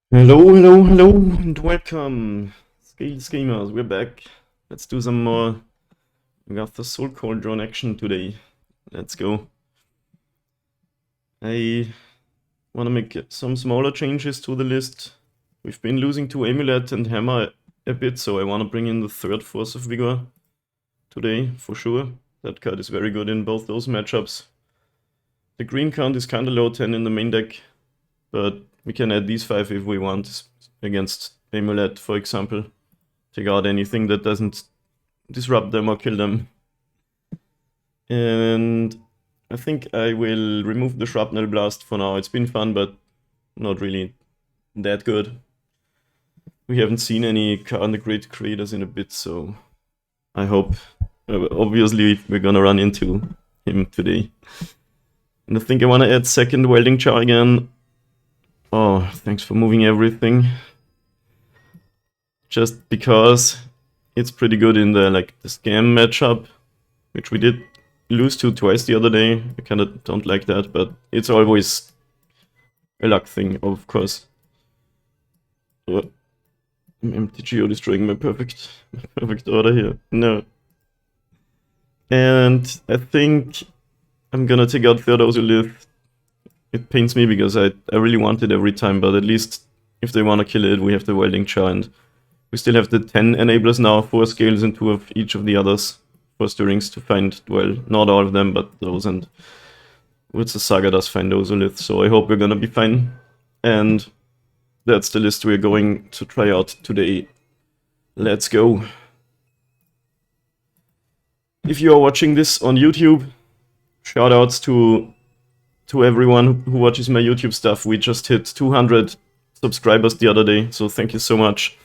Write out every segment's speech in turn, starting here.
Hello, hello, hello, and welcome, Scales Gamers. We're back. Let's do some more. We got the Soul CAULDRON action today. Let's go. I want to make some smaller changes to the list. We've been losing to Amulet and Hammer a bit, so I want to bring in the third Force of Vigor today, for sure. That card is very good in both those matchups. The green count is kinda low, 10 in the main deck, but we can add these 5 if we want, against Amulet, for example. Take out anything that doesn't disrupt them or kill them. And I think I will remove the Shrapnel Blast for now. It's been fun, but not really that good. We haven't seen any Karn Great creators in a bit, so I hope. Obviously, we're gonna run into him today. And I think I want to add second Welding Char again. Oh, thanks for moving everything. Just because it's pretty good in the the scam matchup, which we did lose to twice the other day. I kind of don't like that, but it's always a luck thing, of course. MTGO destroying my perfect order here. No. And I think I'm gonna take out Theodosylith. It pains me because I really want it every time, but at least if they want to kill it, we have the Welding Char, and we still have the 10 enablers now, 4 scales and 2 of each of the others for stirrings to find, well, not all of them, but those, and with the Saga does find Ozolith, so I hope we're gonna be fine. And that's the list we're going to try out today. Let's go. If you are watching this on YouTube, shoutouts to everyone who watches my YouTube stuff. We just hit 200 subscribers the other day, so thank you so much.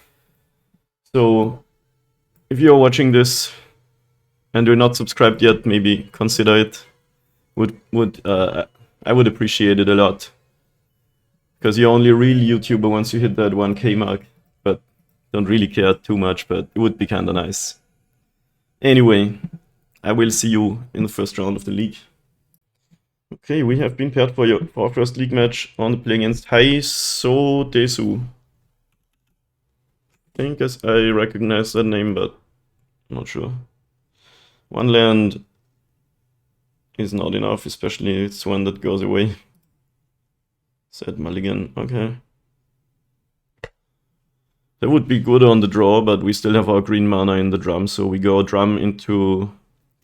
So, if you're watching this and you're not subscribed yet, maybe consider it. I would appreciate it a lot. Because you're only a real YouTuber once you hit that 1K mark. But don't really care too much, but it would be kinda nice. Anyway, I will see you in the first round of the league. Okay, we have been paired for our first league match on the play against Haiso Desu. I think I recognize that name, but I'm not sure. One land is not enough, especially it's one that goes away. Said Mulligan, okay. That would be good on the draw, but we still have our green mana in the drum, so we go drum into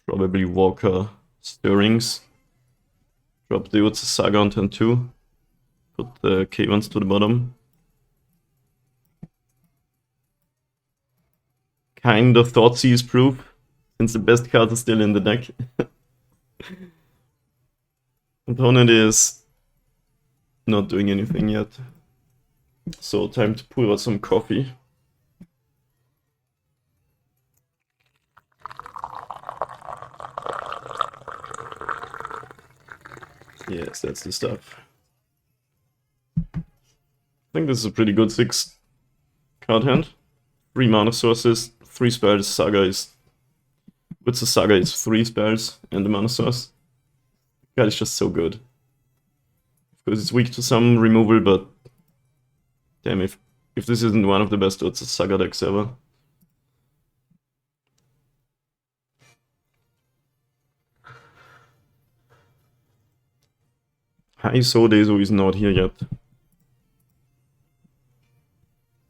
probably Walker Stirrings. Drop the Utsa Saga on turn 2. Put the K1s to the bottom. Kind of thought Seize proof, since the best cards are still in the deck. Opponent is not doing anything yet. So time to pour out some coffee. Yes, that's the stuff. I think this is a pretty good 6 card hand. 3 mana sources, 3 spells. Saga is... With the Saga is 3 spells and the mana source. God, it's just so good. Because it's weak to some removal, but... Damn, if this isn't one of the best Utsa Saga decks ever. Haiso Desu is not here yet.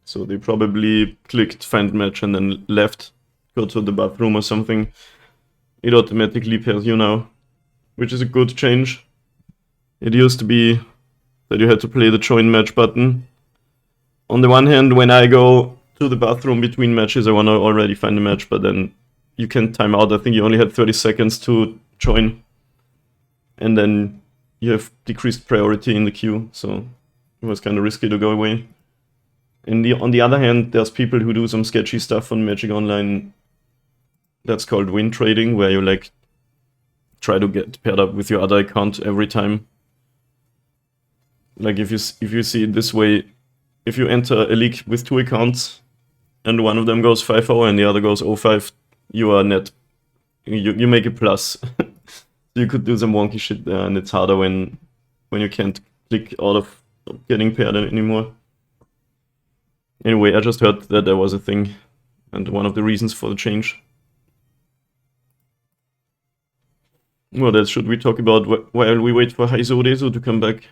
So they probably clicked find match and then left, go to the bathroom or something. It automatically pairs you now, which is a good change. It used to be that you had to play the join match button. On the one hand, when I go to the bathroom between matches, I want to already find a match, but then you can time out. I think you only had 30 seconds to join. And then you have decreased priority in the queue, so it was kind of risky to go away. On the other hand, there's people who do some sketchy stuff on Magic Online. That's called win trading, where you like try to get paired up with your other account every time. Like if you see it this way, if you enter a league with 2 accounts and one of them goes 5-0 and the other goes 0-5, you are net. You make a plus. You could do some wonky shit there, and it's harder when you can't click out of getting paired anymore. Anyway, I just heard that there was a thing, and one of the reasons for the change. What else should we talk about while we wait for Heizo to come back?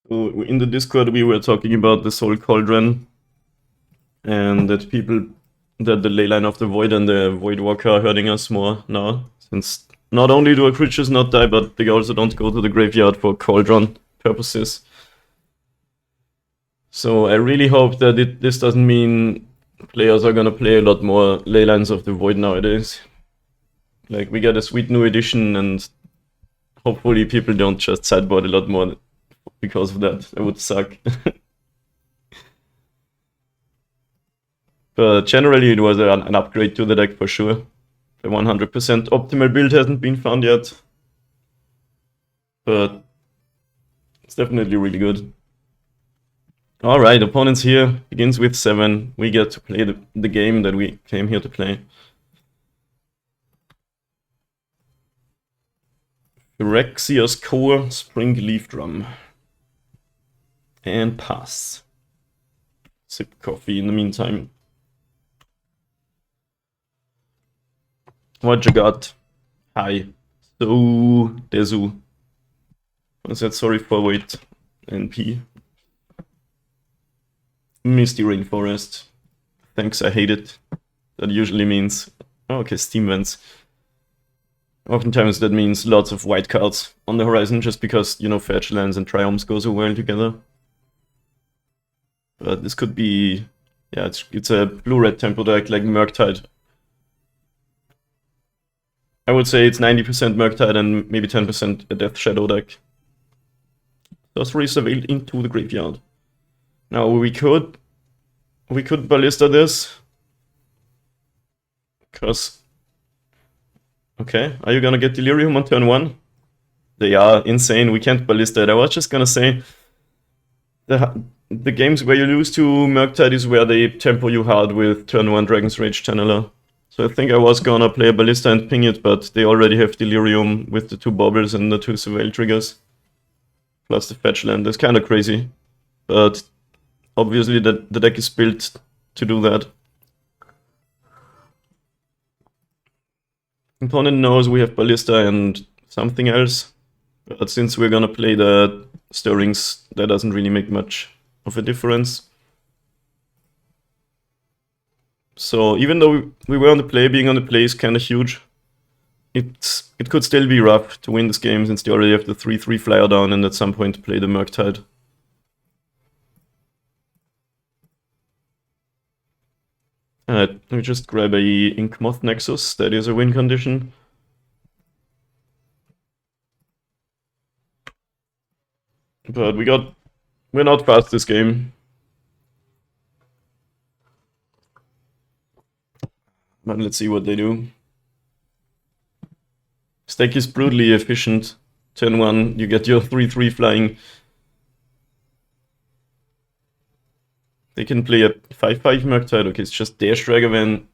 So in the Discord we were talking about this whole CAULDRON, and that the leyline of the Void and the Void Walker are hurting us more now, since not only do our creatures not die, but they also don't go to the graveyard for CAULDRON purposes. So I really hope that this doesn't mean players are gonna play a lot more leylines of the Void nowadays. Like, we get a sweet new edition, and hopefully people don't just sideboard a lot more because of that. That would suck. But generally it was an upgrade to the deck for sure. The 100% optimal build hasn't been found yet, but it's definitely really good. Alright, opponents here, begins with 7. We get to play the game that we came here to play. Phyrexia's Core, Spring Leaf Drum. And pass. Sip coffee in the meantime. What you got? Hi. So, Desu. I said sorry for wait. NP. Misty Rainforest. Thanks, I hate it. That usually means... Oh, okay, Steam Vents. Oftentimes that means lots of white cards on the horizon, just because, you know, Fetch Lands and Triomes go so well together. But this could be... Yeah, it's a blue-red tempo deck like Murktide. I would say it's 90% Murktide and maybe 10% a Death Shadow deck. Sorcery Surveilled into the graveyard. Now we could Ballista this. Because... Okay, are you gonna get Delirium on turn 1? They are insane, we can't Ballista it. I was just gonna say... The games where you lose to Murktide is where they tempo you hard with turn 1 Dragon's Rage Channeler. So I think I was gonna play a Ballista and ping it, but they already have Delirium with the 2 bobbles and the 2 Surveil triggers. Plus the fetch land. That's kinda crazy. But obviously the deck is built to do that. Opponent knows we have Ballista and something else. But since we're gonna play the Stirrings, that doesn't really make much of a difference. So even though we were on the play, being on the play is kinda huge. It could still be rough to win this game since they already have the 3/3 flyer down and at some point play the Murktide. Alright, let me just grab a Inkmoth Nexus, that is a win condition. But we're not fast this game. But let's see what they do. Stack is brutally efficient. Turn 1, you get your 3/3 flying. They can play a 5/5 Murktide. Okay, it's just Dash Dragavan.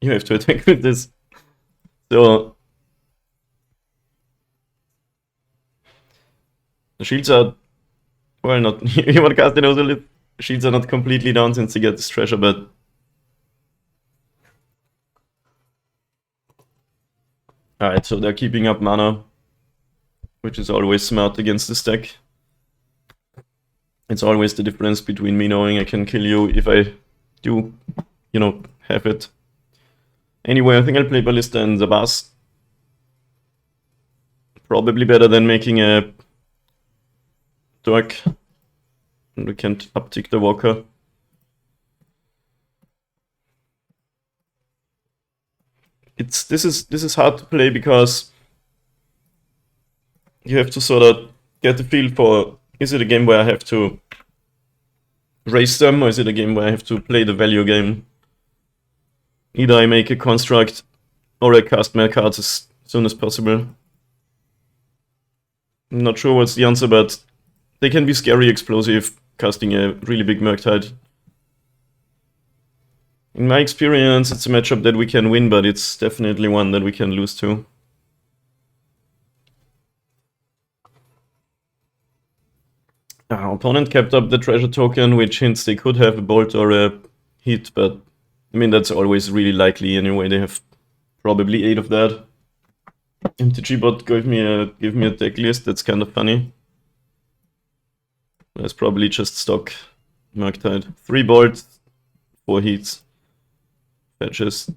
You have to attack with this. So the shields are, well, not you want to cast an Ozolith. Shields are not completely down since they get this treasure, but alright, so they're keeping up mana, which is always smart against this deck. It's always the difference between me knowing I can kill you if I do, you know, have it. Anyway, I think I'll play Ballista and Zabas. Probably better than making a Dork. And we can't uptick the Walker. This is hard to play because you have to sort of get the feel for, is it a game where I have to raise them, or is it a game where I have to play the value game? Either I make a construct or I cast my cards as soon as possible. I'm not sure what's the answer, but they can be scary explosive casting a really big Murktide. In my experience, it's a matchup that we can win, but it's definitely one that we can lose to. Our opponent kept up the treasure token, which hints they could have a bolt or a hit, but I mean, that's always really likely anyway. They have probably 8 of that. MTG bot gave me a deck list. That's kind of funny. That's probably just stock Murktide. 3 bolts, 4 hits, fetches.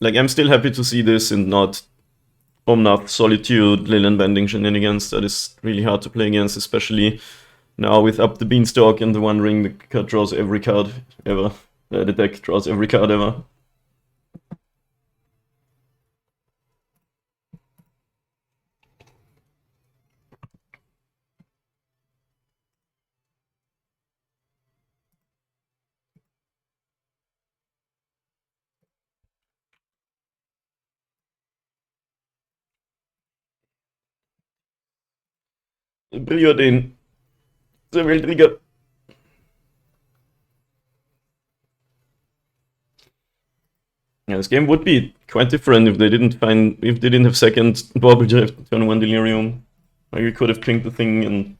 Like, I'm still happy to see this and not Omnath, Solitude, Leyland Bending shenanigans. That is really hard to play against, especially now with up the Beanstalk and the One Ring. The card draws every card ever. The deck draws every card ever. Billiard in. Several trigger. Yeah, this game would be quite different if they didn't have second Bobble Drift, turn 1 Delirium. Like, we could have pinged the thing and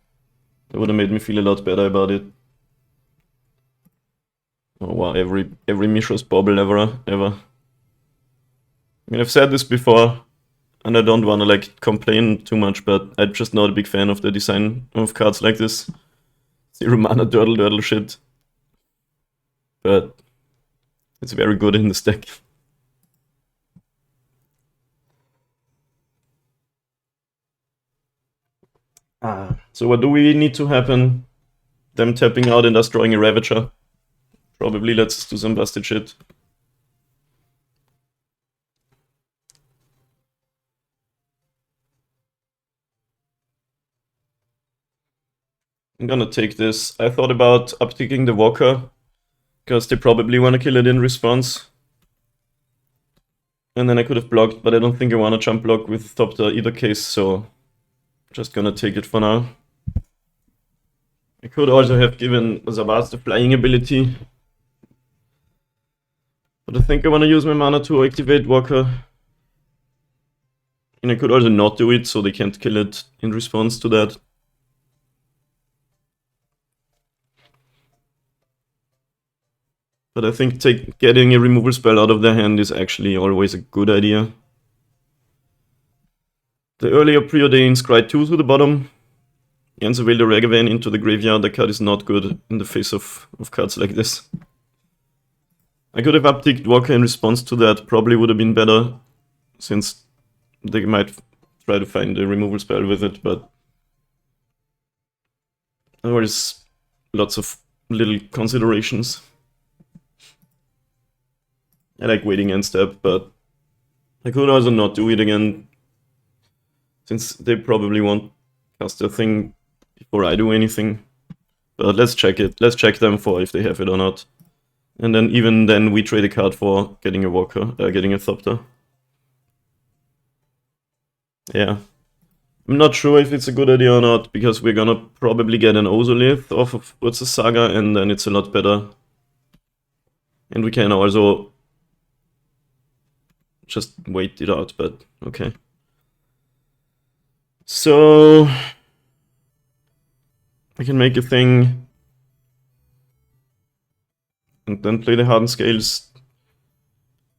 that would have made me feel a lot better about it. Oh wow, every Mishra's Bobble ever. I mean, I've said this before, and I don't want to like complain too much, but I'm just not a big fan of the design of cards like this. 0 mana durdle shit. But it's very good in this deck. So what do we need to happen? Them tapping out and us drawing a Ravager. Probably lets us do some busted shit. I'm gonna take this. I thought about upticking the Walker, because they probably want to kill it in response. And then I could have blocked, but I don't think I want to jump block with Thopter either case, so just gonna take it for now. I could also have given Zavaz the flying ability, but I think I want to use my mana to activate Walker. And I could also not do it, so they can't kill it in response to that. But I think getting a removal spell out of their hand is actually always a good idea. The earlier preordains Scry 2 to the bottom. Yanzavale the Ragavan into the graveyard. The card is not good in the face of cards like this. I could have upticked Walker in response to that. Probably would have been better, since they might try to find a removal spell with it, but there is lots of little considerations. I like waiting end step, but I could also not do it again, since they probably won't cast their thing before I do anything. But let's check it. Let's check them for if they have it or not. And then even then we trade a card for getting a Walker, getting a Thopter. Yeah. I'm not sure if it's a good idea or not, because we're gonna probably get an Ozolith off of What's a Saga, and then it's a lot better. And we can also just wait it out, but okay. So I can make a thing and then play the Hardened Scales,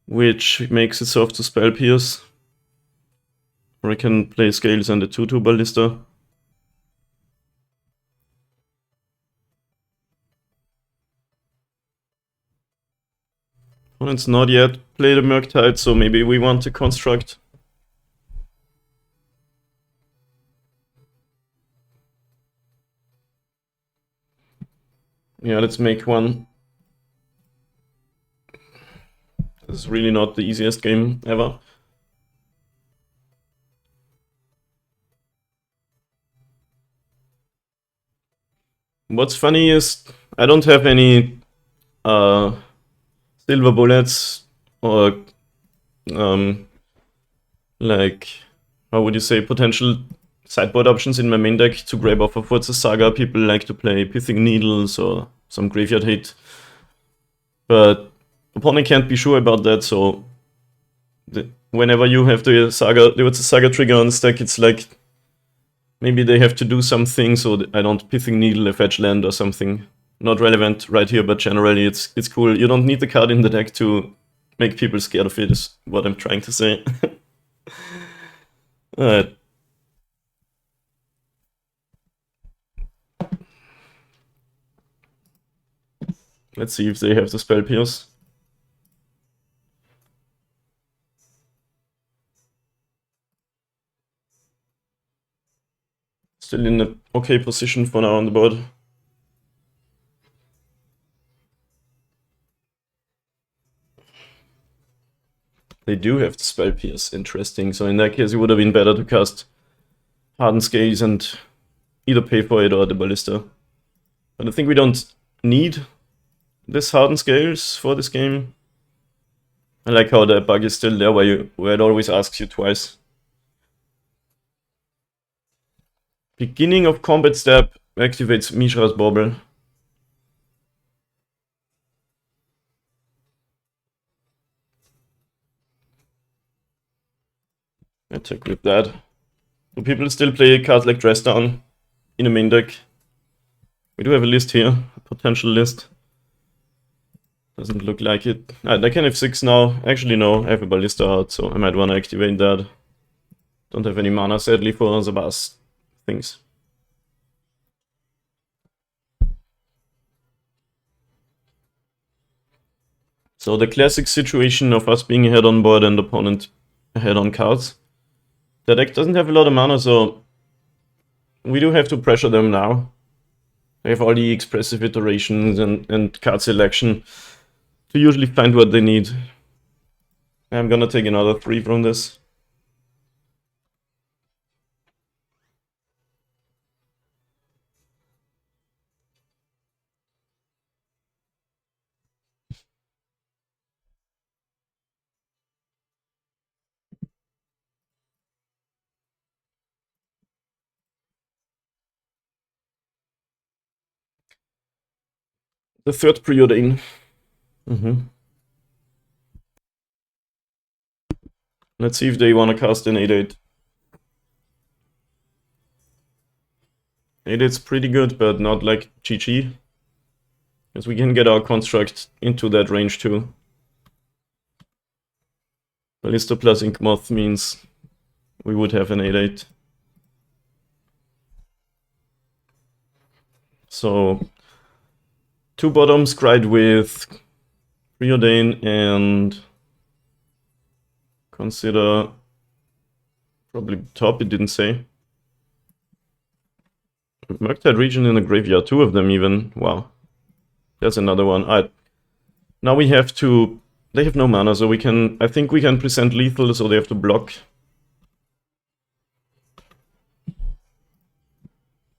which makes it soft to Spell Pierce. Or I can play Scales and the 2/2 Ballista. Opponent's not yet played a Murktide, so maybe we want to construct. Yeah, let's make one. This is really not the easiest game ever. What's funny is I don't have any silver bullets or like, how would you say, potential sideboard options in my main deck to grab off of Forza Saga. People like to play Pithing Needles or some graveyard hit, but opponent can't be sure about that, so whenever you have the Saga trigger on the stack, it's like maybe they have to do something so that I don't Pithing Needle a fetch land or something. Not relevant right here, but generally it's cool. You don't need the card in the deck to make people scared of it, is what I'm trying to say. Alright. Let's see if they have the spell pierce. Still in an okay position for now on the board. They do have the spell pierce, interesting. So in that case, it would have been better to cast Hardened Scales and either pay for it or the Ballista. But I think we don't need this Hardened Scales for this game. I like how the bug is still there where it always asks you twice. Beginning of combat step activates Mishra's Bauble. Attack with that. Do people still play cards like Dress Down in a main deck? We do have a list here, a potential list. Doesn't look like it. They can have 6 now. Actually, no, I have a Ballista out, so I might want to activate that. Don't have any mana, sadly, for the boss things. So the classic situation of us being ahead on board and opponent ahead on cards. The deck doesn't have a lot of mana, so we do have to pressure them now. They have all the expressive iterations and card selection to usually find what they need. I'm gonna take another 3 from this. The third preordain. Let's see if they want to cast an 8/8. 8/8's pretty good, but not like GG. Because we can get our construct into that range too. Ballista plus Ink Moth means we would have an 8/8. So 2 bottoms, cried with preordain and consider probably top, it didn't say. Murktide region in the graveyard, 2 of them even. Wow. There's another one. Now we have to... They have no mana, so we can... I think we can present lethal, so they have to block.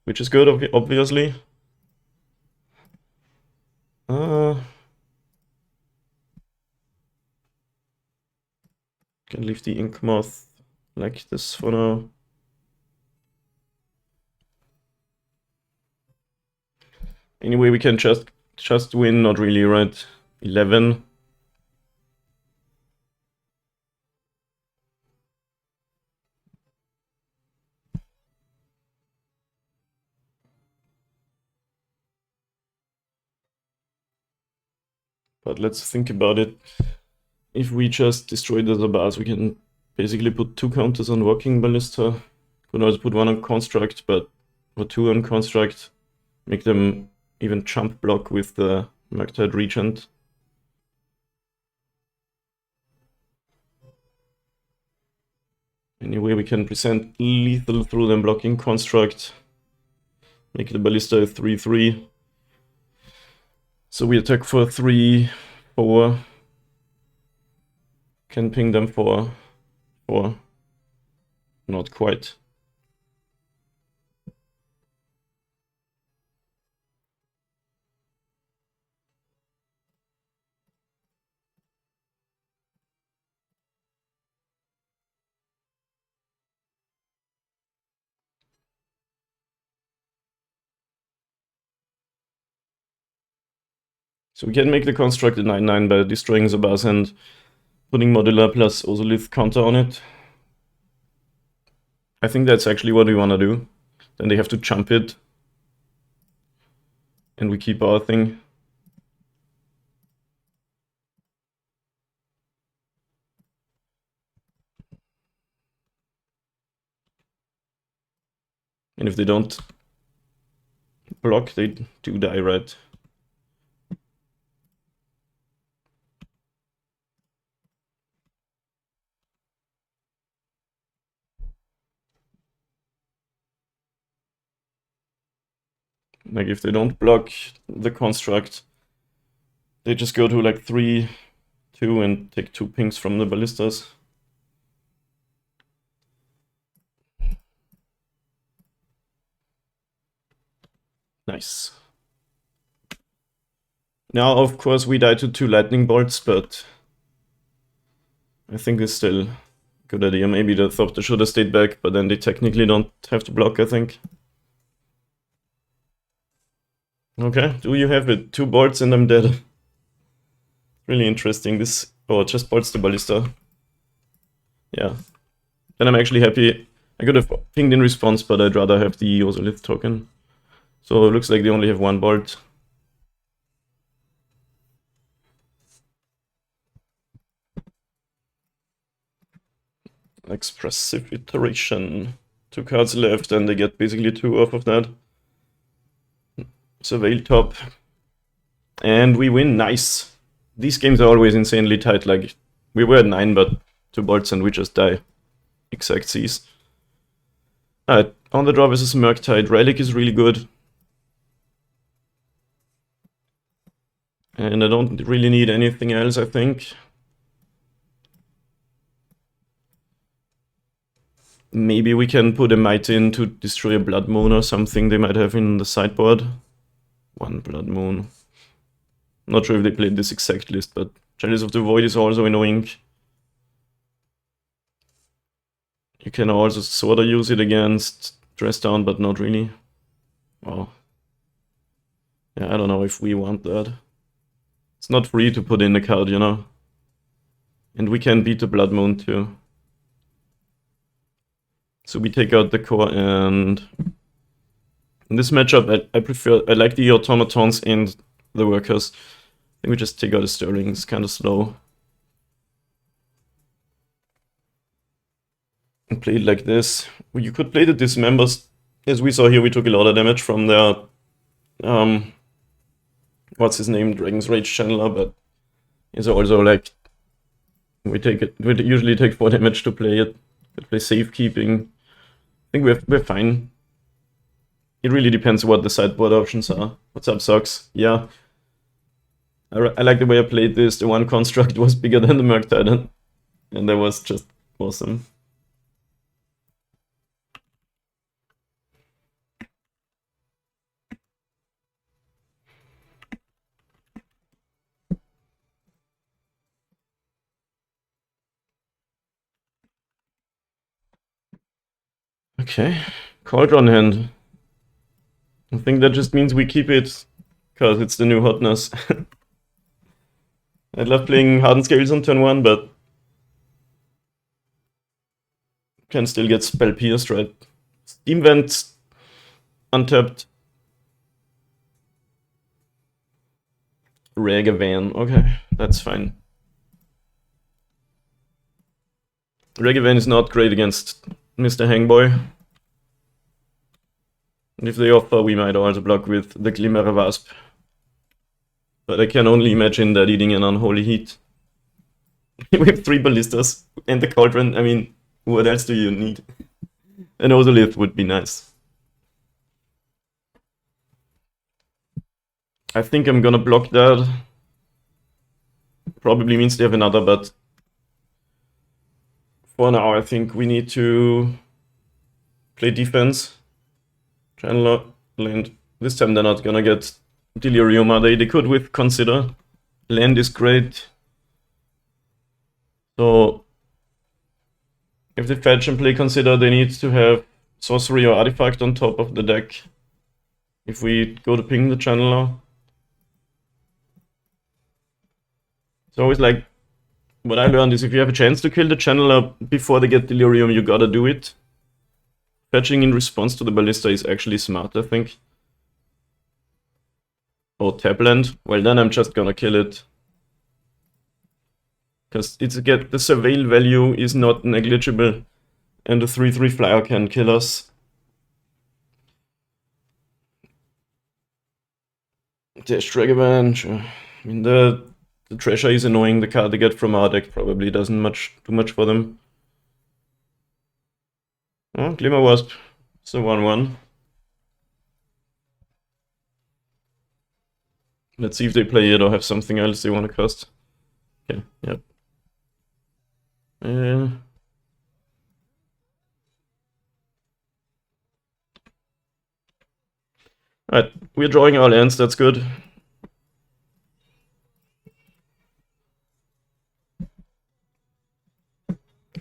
Which is good, obviously. Can leave the Ink Moth like this for now. Anyway, we can just win, not really, right? 11. But let's think about it. If we just destroy the Zabaz, we can basically put 2 counters on Walking Ballista. Could also put 1 on Construct, or 2 on Construct. Make them even jump block with the Murktide Regent. Anyway, we can present lethal through them blocking Construct. Make the Ballista a 3/3. So we attack for 3/4. Can ping them for 4. Not quite. So we can make the construct a 9/9 by destroying the bus and putting Modular plus Ozolith counter on it. I think that's actually what we want to do. Then they have to jump it. And we keep our thing. And if they don't block, they do die, right? Like if they don't block the construct, they just go to like 3-2 and take 2 pings from the ballistas. Nice. Now, of course, we die to 2 lightning bolts, but I think it's still a good idea. Maybe they thought they should have stayed back, but then they technically don't have to block, I think. Okay, do you have it? 2 bolts and I'm dead. Really interesting. This... Oh, just bolts the ballista. Yeah. Then I'm actually happy. I could have pinged in response, but I'd rather have the Ozolith token. So it looks like they only have 1 bolt. Expressive iteration. 2 cards left, and they get basically 2 off of that. Surveil top. And we win. Nice. These games are always insanely tight. Like, we were at 9, but 2 bolts and we just die. Exact Cs. Alright, on the draw versus Murktide. Relic is really good. And I don't really need anything else, I think. Maybe we can put a Might in to destroy a Blood Moon or something they might have in the sideboard. 1 Blood Moon. Not sure if they played this exact list, but Chalice of the Void is also annoying. You can also sorta use it against Dress Down, but not really. Wow. Yeah, I don't know if we want that. It's not free to put in the card, you know. And we can beat the Blood Moon too. So we take out the core, and in this matchup I like the automatons and the workers. I think we just take out the Sterling, it's kind of slow. And play it like this. You could play the Dismembers. As we saw here, we took a lot of damage from their what's his name, Dragon's Rage Channeler, but it's also like we usually take 4 damage to play it. We play safekeeping. I think we're fine. It really depends what the sideboard options are. What's up, Socks? Yeah. I like the way I played this. The 1 construct was bigger than the Murktide, and that was just awesome. Okay, CAULDRON hand. I think that just means we keep it, because it's the new hotness. I love playing Hardened Scales on turn 1, but can still get spell pierced, right? Steam Vent untapped. Regavan, okay, that's fine. Regavan is not great against Mr. Hangboy. And if they offer, we might also block with the Glimmer Wasp. But I can only imagine that eating an Unholy Heat. We have 3 ballistas and the CAULDRON. I mean, what else do you need? An Ozolith would be nice. I think I'm gonna block that. Probably means they have another, but for now I think we need to play defense. Channeler, land. This time they're not gonna get Delirium, are they? They could with Consider. Land is great. So if they fetch and play Consider, they need to have Sorcery or Artifact on top of the deck. If we go to ping the Channeler. It's always like, what I learned is if you have a chance to kill the channeler before they get Delirium, you gotta do it. Fetching in response to the Ballista is actually smart, I think. Oh, tap land? Well, then I'm just gonna kill it. Because the surveil value is not negligible, and the 3/3 flyer can kill us. Dash Dragavan, sure. I mean, the treasure is annoying. The card they get from our deck probably doesn't do much for them. Oh, Glimmer Wasp. It's a 1/1. Let's see if they play it or have something else they want to cast. Okay, yep. Alright, we're drawing our lands, that's good.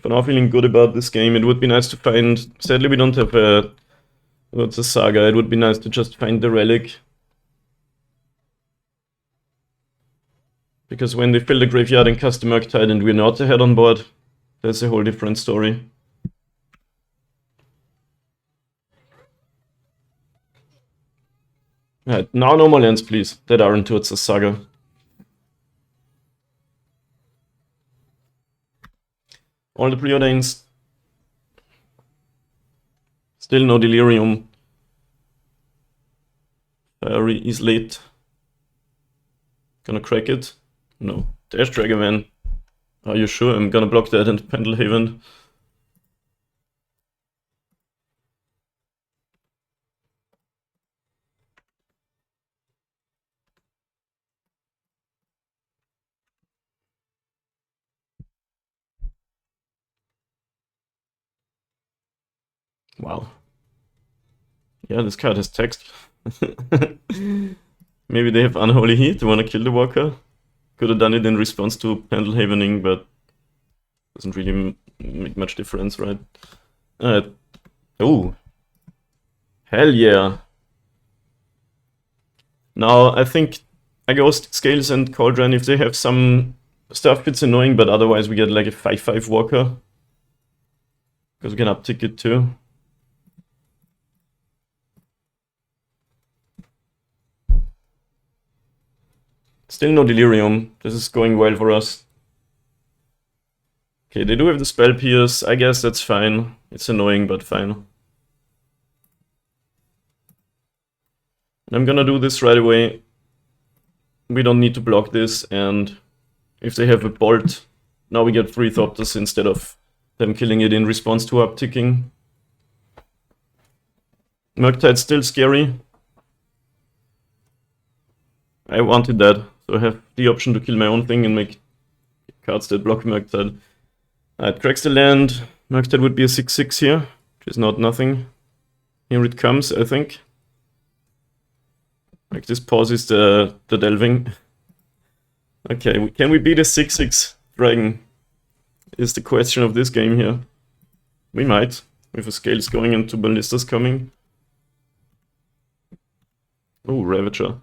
For now, feeling good about this game. It would be nice to find... Sadly, we don't have a... What's a saga? It would be nice to just find the relic. Because when they fill the graveyard and cast the Murktide and we're not ahead on board, that's a whole different story. Alright, now no more lands, please, that aren't towards the saga. All the preordains. Still no Delirium. Fairy is late. Gonna crack it? No. Dash Dragavan. Are you sure? I'm gonna block that and Pendelhaven. Wow. Yeah, this card has text. Maybe they have Unholy Heat, they wanna kill the Walker. Could have done it in response to Pendelhavening, but doesn't really make much difference, right? Oh. Hell yeah. Now, I think I go Scales and CAULDRON if they have some stuff, it's annoying, but otherwise we get like a 5/5 Walker. Because we can uptick it too. Still no Delirium. This is going well for us. Okay, they do have the Spell Pierce. I guess that's fine. It's annoying, but fine. And I'm gonna do this right away. We don't need to block this, and if they have a Bolt, now we get 3 Thopters instead of them killing it in response to upticking. Murktide's still scary. I wanted that, so I have the option to kill my own thing and make cards that block Murktide. It cracks the land. Murktide would be a 6/6 here, which is not nothing. Here it comes, I think. Like this pauses the delving. Okay, can we beat a 6/6 dragon? Is the question of this game here. We might, with a Scales going and 2 Ballistas coming. Oh, Ravager.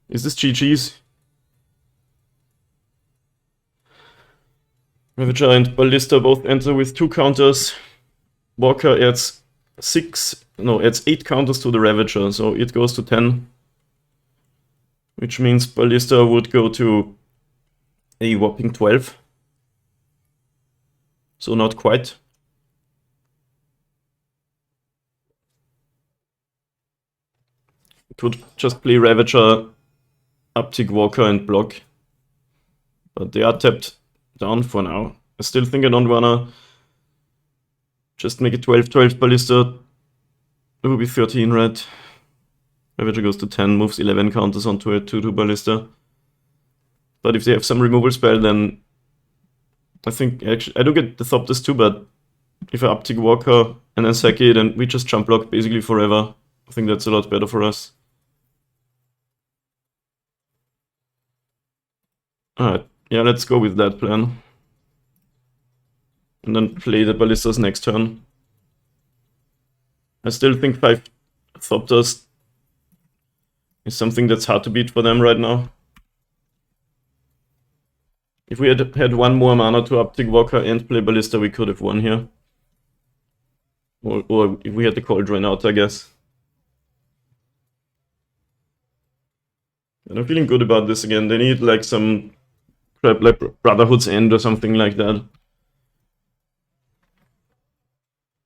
Is this GG's? Ravager and Ballista both enter with 2 counters. Walker adds 8 counters to the Ravager, so it goes to 10. Which means Ballista would go to a whopping 12. So not quite. It would just play Ravager, uptick Walker and block. But they are tapped down for now. I still think I don't wanna just make it 12/12 Ballista. It would be 13 red. Ravager goes to 10, moves 11 counters onto a 2/2 Ballista. But if they have some removal spell, then I think actually I do get the Thopters too, but if I uptick Walker and then sack it and we just jump block basically forever, I think that's a lot better for us. Alright, yeah, let's go with that plan. And then play the Ballistas next turn. I still think 5 Thopters is something that's hard to beat for them right now. If we had had one more mana to uptick Walker and play Ballista, we could have won here. Or if we had the Cauldron out, I guess. And I'm feeling good about this again. They need like some crap like Brotherhood's End or something like that.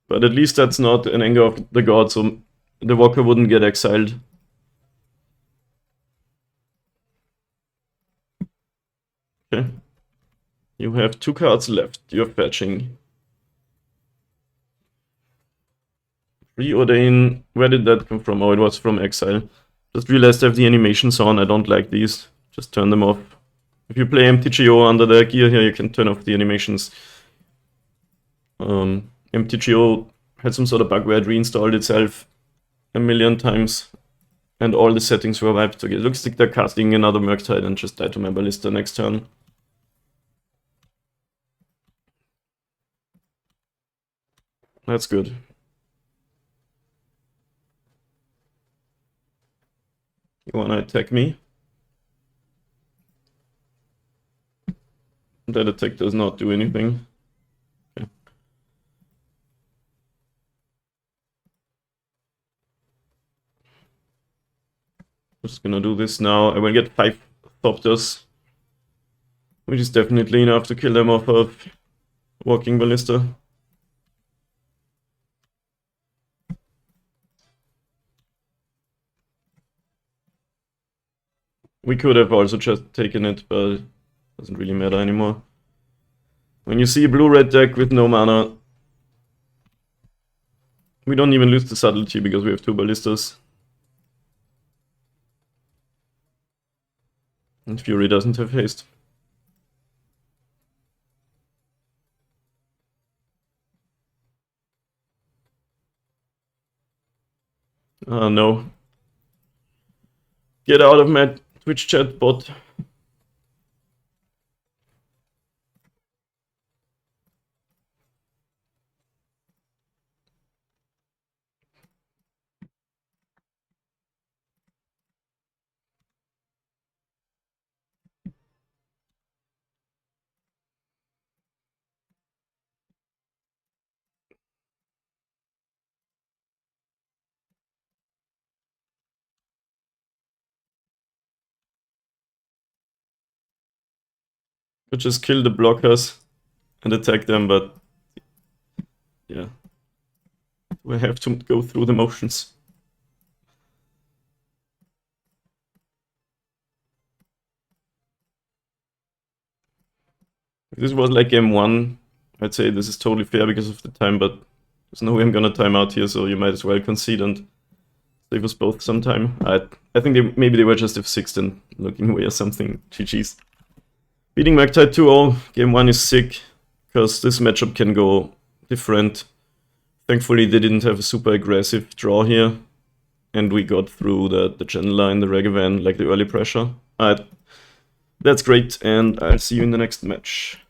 But at least that's not an anger of the god, so the Walker wouldn't get exiled. Okay. You have 2 cards left. You're fetching. Preordain. Where did that come from? Oh, it was from exile. Just realized I have the animations on. I don't like these. Just turn them off. If you play MTGO under the gear here, you can turn off the animations. MTGO had some sort of bug where it reinstalled itself a million times. And all the settings were wiped. Okay, it looks like they're casting another Murktide and just die to my Ballista next turn. That's good. You wanna attack me? That attack does not do anything. Okay. Just gonna do this now. I will get 5 Thopters, which is definitely enough to kill them off of Walking Ballista. We could have also just taken it, but it doesn't really matter anymore. When you see a blue-red deck with no mana, we don't even lose the subtlety because we have 2 Ballistas. And Fury doesn't have haste. No. Get out of my Twitch chat, bot. Could just kill the blockers and attack them, but yeah. We have to go through the motions. If this was like game 1, I'd say this is totally fair because of the time, but there's no way I'm gonna time out here, so you might as well concede and save us both some time. I think maybe they were just F6 and looking away or something. GG's. Beating Murktide 2-0, game 1 is sick, because this matchup can go different. Thankfully they didn't have a super aggressive draw here, and we got through the Channeler and the Ragavan, like the early pressure. That's great, and I'll see you in the next match.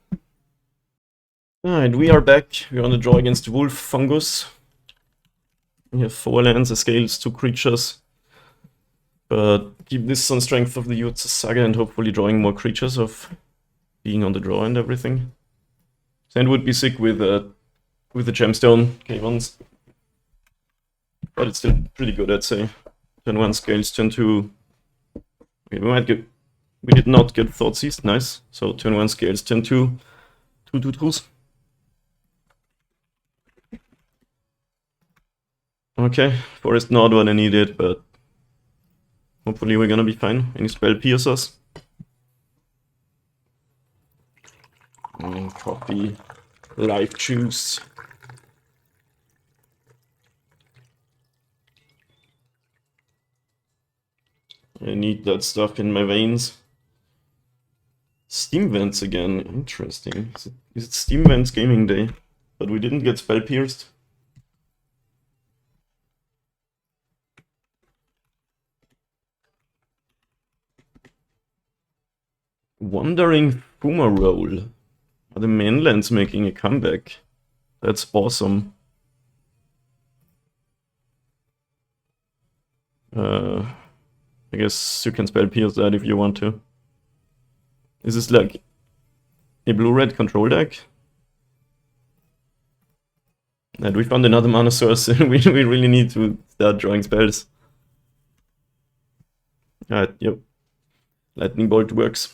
Alright, we are back. We're on the draw against Wolf Fungus. We have 4 lands, a Scales, 2 creatures. But keep this on strength of the Yutz Saga and hopefully drawing more creatures of being on the draw and everything. Sand would be sick with the Gemstone K1s. But it's still pretty good, I'd say. Turn 1 Scales, turn 2... Okay, we did not get Thoughtseize, nice. So turn 1 Scales, turn 2, 2/2/2s. Okay, Forest not what I needed, but hopefully we're gonna be fine. Any spell piercers? Coffee, life juice. I need that stuff in my veins. Steam Vents again, interesting. Is it Steam Vents Gaming Day? But we didn't get spell pierced. Wandering Fumarole. Are the mainlands making a comeback? That's awesome. I guess you can spell pierce that if you want to. Is this like a blue-red control deck. And we found another mana source. we really need to start drawing spells. Alright, yep. Lightning Bolt works.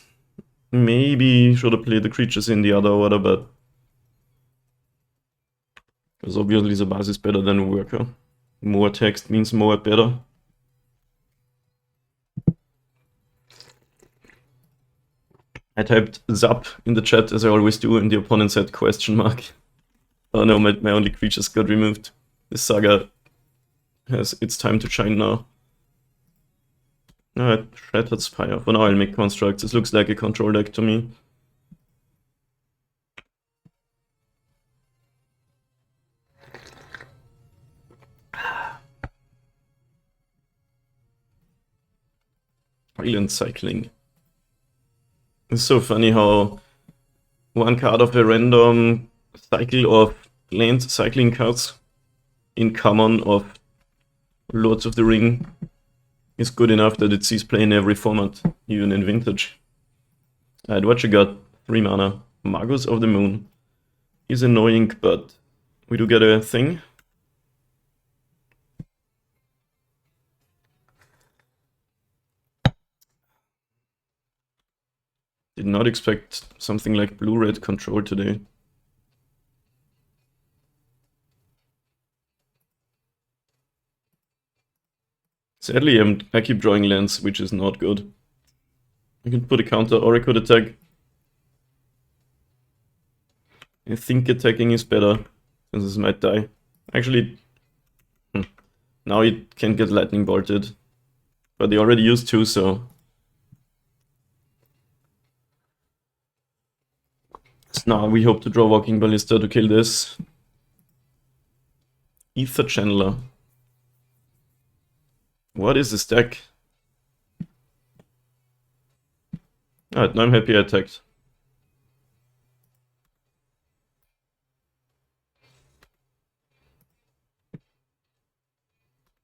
Maybe should have played the creatures in the other order, but... because obviously the base is better than a worker. More text means more better. I typed Zap in the chat, as I always do, and the opponent said question mark. Oh no, my only creatures got removed. This saga has its time to shine now. Alright, Shattered Spire. For now I'll make constructs. This looks like a control deck to me. Island Cycling. It's so funny how one card of a random cycle of land cycling cards in common of Lords of the Ring is good enough that it sees play in every format, even in Vintage. Alright, what you got? 3 mana. Magus of the Moon is annoying, but we do get a thing. Did not expect something like blue-red control today. Sadly, I keep drawing lands, which is not good. I can put a counter or I could attack. I think attacking is better, since this might die. Actually, now he can get lightning bolted. But he already used 2, so... now we hope to draw Walking Ballista to kill this. Ether Channeler. What is this deck? Alright, now I'm happy I attacked.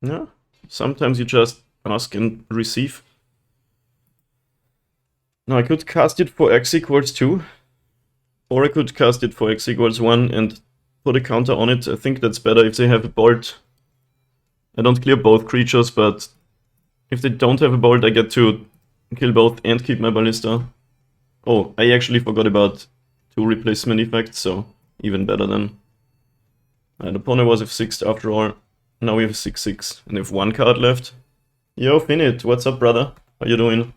Yeah, sometimes you just ask and receive. Now I could cast it for x equals 2. Or I could cast it for x equals 1 and put a counter on it. I think that's better if they have a bolt. I don't clear both creatures, but if they don't have a bolt, I get to kill both and keep my Ballista. Oh, I actually forgot about 2 replacement effects, so even better then. And the opponent was f6 after all. Now we have 6/6 and we have 1 card left. Yo, Finit, what's up, brother? How you doing?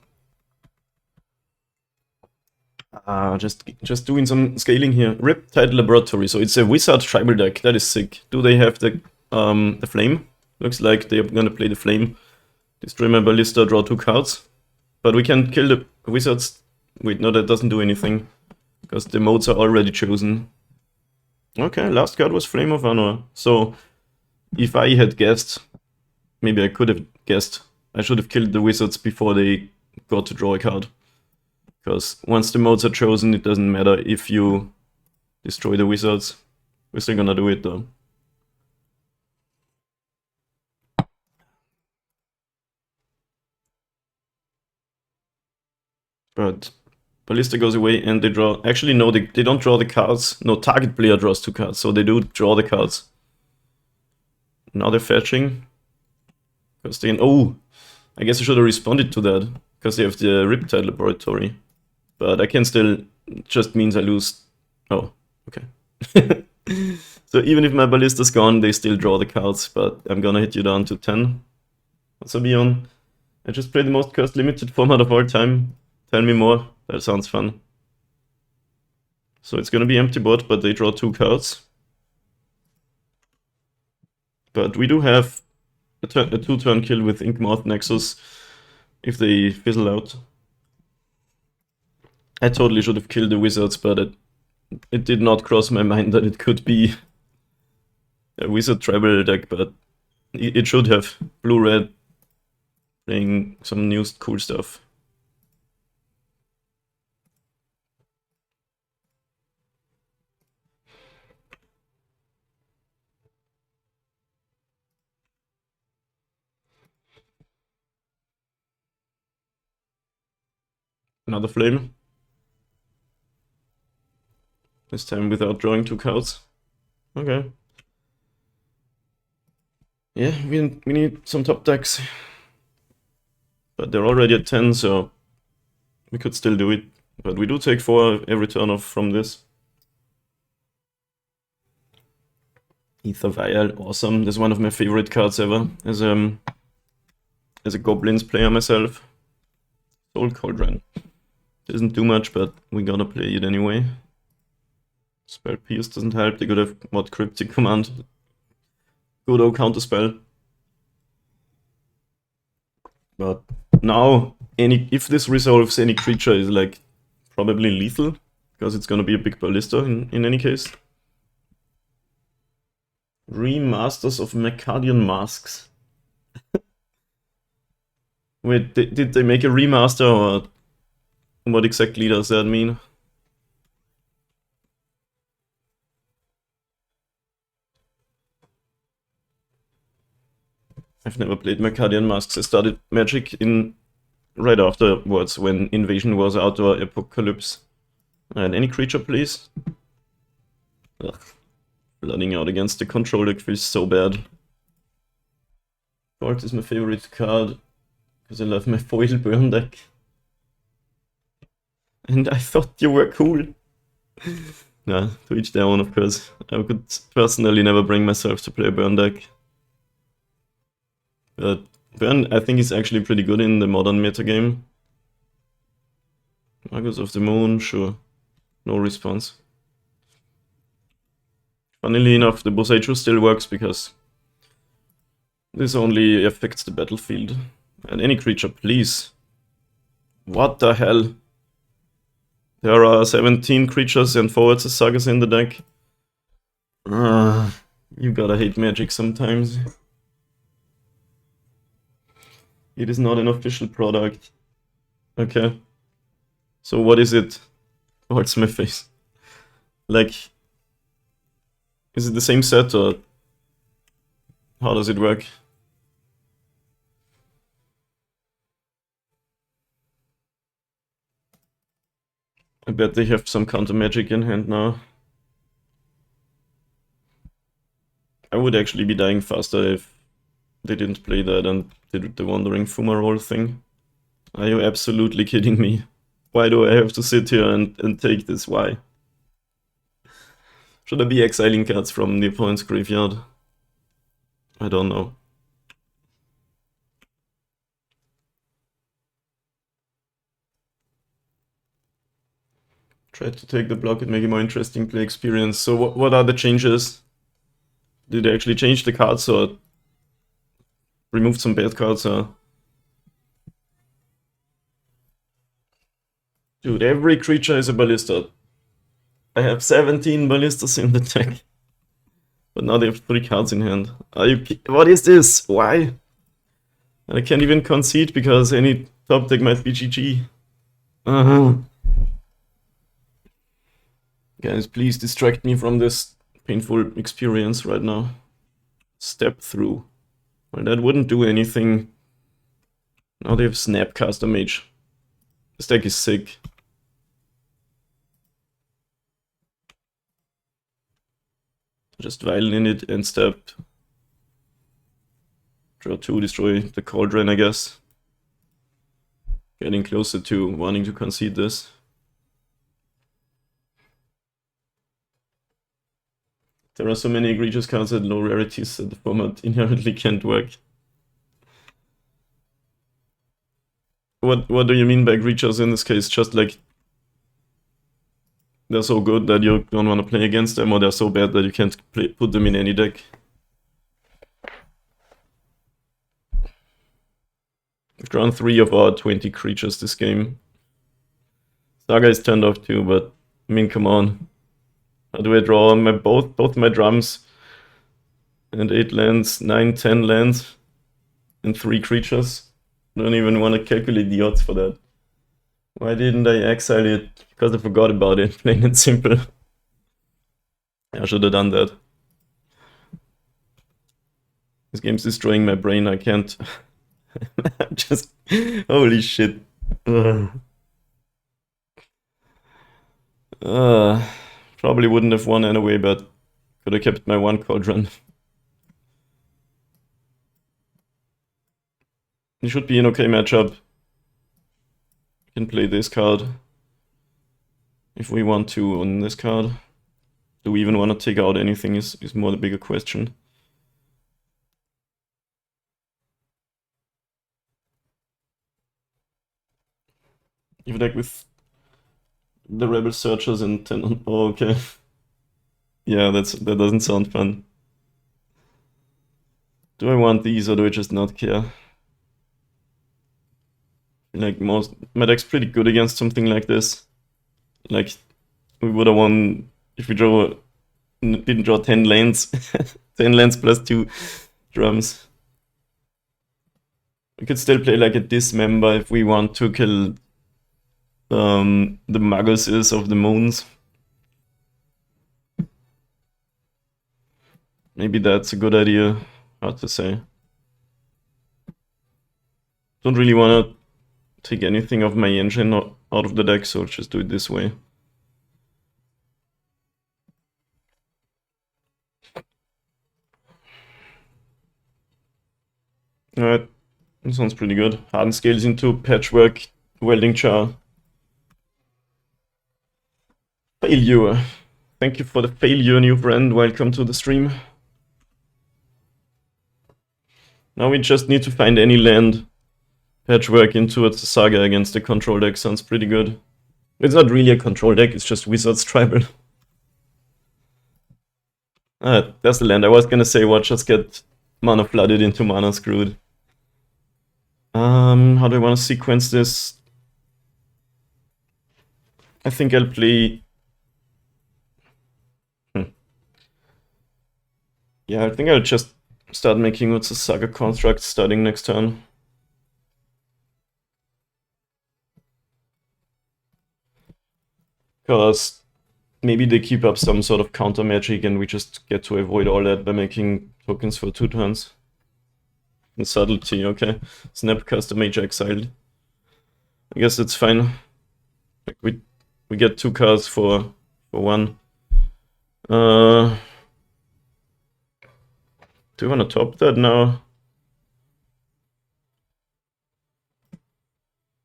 Just doing some scaling here. Riptide Laboratory, so it's a wizard tribal deck. That is sick. Do they have the flame? Looks like they're gonna play the flame. Destroy my Ballista, draw 2 cards. But we can kill the wizards. Wait, no, that doesn't do anything. Because the modes are already chosen. Okay, last card was Flame of Honor. So, if I had guessed, maybe I could have guessed, I should have killed the wizards before they got to draw a card. Because once the modes are chosen, it doesn't matter if you destroy the wizards. We're still gonna do it though. But Ballista goes away and they draw... actually, no, they don't draw the cards. No, target player draws 2 cards, so they do draw the cards. Now they're fetching. Because they... oh! I guess I should have responded to that. Because they have the Riptide Laboratory. But I can still... just means I lose... oh, okay. So even if my Ballista's gone, they still draw the cards. But I'm gonna hit you down to 10. What's up, Beyond? I just played the most cursed limited format of all time. Tell me more. That sounds fun. So it's gonna be empty board, but they draw 2 cards. But we do have a 2-turn kill with Inkmouth Nexus if they fizzle out. I totally should have killed the wizards, but it did not cross my mind that it could be a wizard tribal deck, but it should have. Blue-red playing some new cool stuff. Another flame. This time without drawing 2 cards. Okay. Yeah, we need some top decks. But they're already at 10, so we could still do it. But we do take 4 every turn off from this. Ether Vial, awesome. That's one of my favorite cards ever as a Goblins player myself. Soul Cauldron. Doesn't do much, but we gotta play it anyway. Spell Pierce doesn't help. They could have Mod Cryptic Command. Good old counterspell. But now, if this resolves, any creature is like probably lethal, because it's gonna be a big ballista in any case. Remasters of Mercadian Masks. Wait, did they make a remaster, or what exactly does that mean? I've never played Mercadian Masks. I started Magic right afterwards when Invasion was out or Apocalypse. And any creature, please. Ugh. Blooding out against the control deck feels so bad. Gold is my favorite card because I love my foil burn deck. And I thought you were cool. Nah, to each their own, of course. I could personally never bring myself to play a burn deck. But burn, I think, is actually pretty good in the modern metagame. Magus of the Moon, sure. No response. Funnily enough, the Boseiju still works because this only affects the battlefield. And any creature, please. What the hell? There are 17 creatures and forwards as sagas in the deck. You gotta hate Magic sometimes. It is not an official product. Okay. So what is it? Oh, it's my face. Like, is it the same set, or how does it work? I bet they have some counter magic in hand now. I would actually be dying faster if they didn't play that and did the Wandering Fumarole thing. Are you absolutely kidding me? Why do I have to sit here and take this? Why? Should I be exiling cards from the opponent's graveyard? I don't know. Try to take the block and make a more interesting play experience. So what are the changes? Did they actually change the cards or removed some bad cards? Or... Dude, every creature is a ballista. I have 17 ballistas in the deck. But now they have 3 cards in hand. Are you... What is this? Why? And I can't even concede because any top deck might be GG. Guys, please distract me from this painful experience right now. Step through. Well, that wouldn't do anything. Now they have Snapcaster Mage. This deck is sick. Just violin it and step. Draw 2, destroy the Cauldron, I guess. Getting closer to wanting to concede this. There are so many egregious cards at low rarities that the format inherently can't work. What do you mean by egregious in this case? Just like they're so good that you don't want to play against them, or they're so bad that you can't put them in any deck? We've drawn 3 of our 20 creatures this game. Saga is turned off too, but I mean, come on. How do I draw my both my drums and 8 lands, 9, 10 lands, and 3 creatures? I don't even want to calculate the odds for that. Why didn't I exile it? Because I forgot about it, plain and simple. I should have done that. This game's destroying my brain, I can't... Just... Holy shit. Probably Probably wouldn't have won anyway, but could have kept my one CAULDRON. It should be an okay matchup. Can play this card if we want to on this card. Do we even want to take out anything is more the bigger question. Even like with the Rebel Searchers and 10 on... Oh, okay. Yeah, that doesn't sound fun. Do I want these or do I just not care? Like my deck's pretty good against something like this. Like we would have won if we didn't draw 10 lanes. 10 lanes plus 2 drums. We could still play like a dismember if we want to kill the Maguses of the Moons. Maybe that's a good idea. Hard to say. Don't really want to take anything of my engine out of the deck, so I'll just do it this way. Alright, this sounds pretty good. Hardened Scales into Patchwork, Welding Char. Failure. Thank you for the failure, new friend. Welcome to the stream. Now we just need to find any land. Patchwork into a Saga against a control deck sounds pretty good. It's not really a control deck, it's just Wizard's Tribal. There's the land. I was gonna say, watch us get mana flooded into mana screwed. How do I want to sequence this? I think I'll play... Yeah, I think I'll just start making Utsu Saga constructs starting next turn. Because maybe they keep up some sort of counter magic and we just get to avoid all that by making tokens for 2 turns. And subtlety, okay. Snapcaster Mage exiled. I guess it's fine. Like we get 2 cards for 1. Do we want to top that now?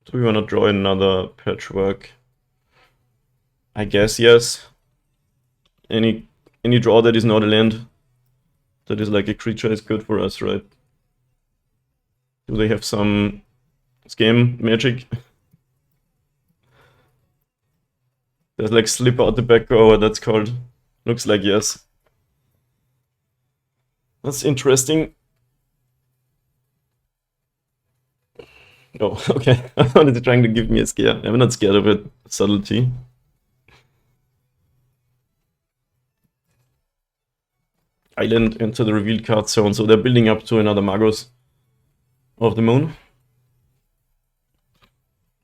Do we want to draw another Patchwork? I guess yes. Any draw that is not a land, that is like a creature, is good for us, right? Do they have some scam magic? There's like slip out the back, or what that's called. Looks like yes. That's interesting. Oh, okay. I wanted to trying to give me a scare. I'm not scared of it. Subtlety. Island into the revealed card zone, so they're building up to another Magus of the Moon.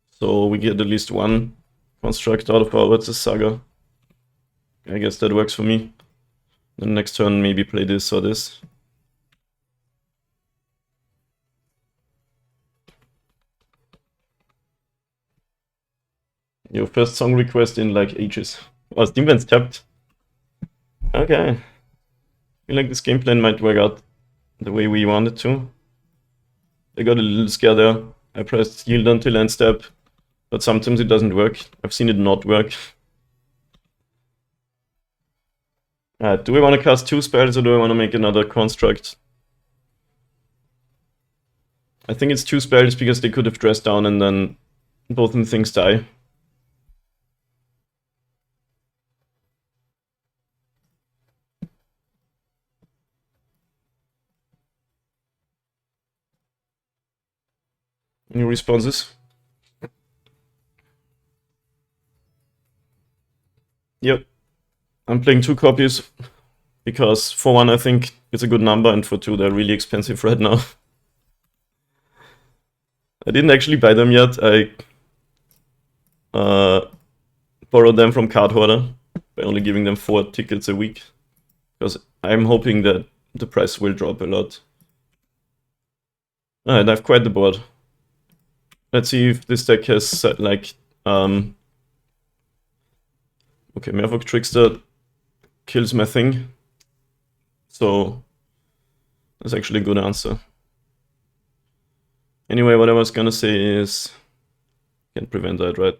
So we get at least 1 construct out of our Utsu Saga. I guess that works for me. Then next turn maybe play this or this. Your first song request in like ages. Oh, Steam Vent's tapped. Okay. I feel like this game plan might work out the way we wanted to. I got a little scared there. I pressed yield until end step, but sometimes it doesn't work. I've seen it not work. Do we want to cast 2 spells or do I want to make another construct? I think it's 2 spells because they could have dressed down and then both of them things die. Any responses? Yep. I'm playing 2 copies because for 1 I think it's a good number and for 2 they're really expensive right now. I didn't actually buy them yet. I borrowed them from Card Hoarder by only giving them 4 tickets a week because I'm hoping that the price will drop a lot. Alright, I have quite the board. Let's see if this deck has like okay, Merfolk Trickster kills my thing. So that's actually a good answer. Anyway, what I was gonna say is, can't prevent that, right?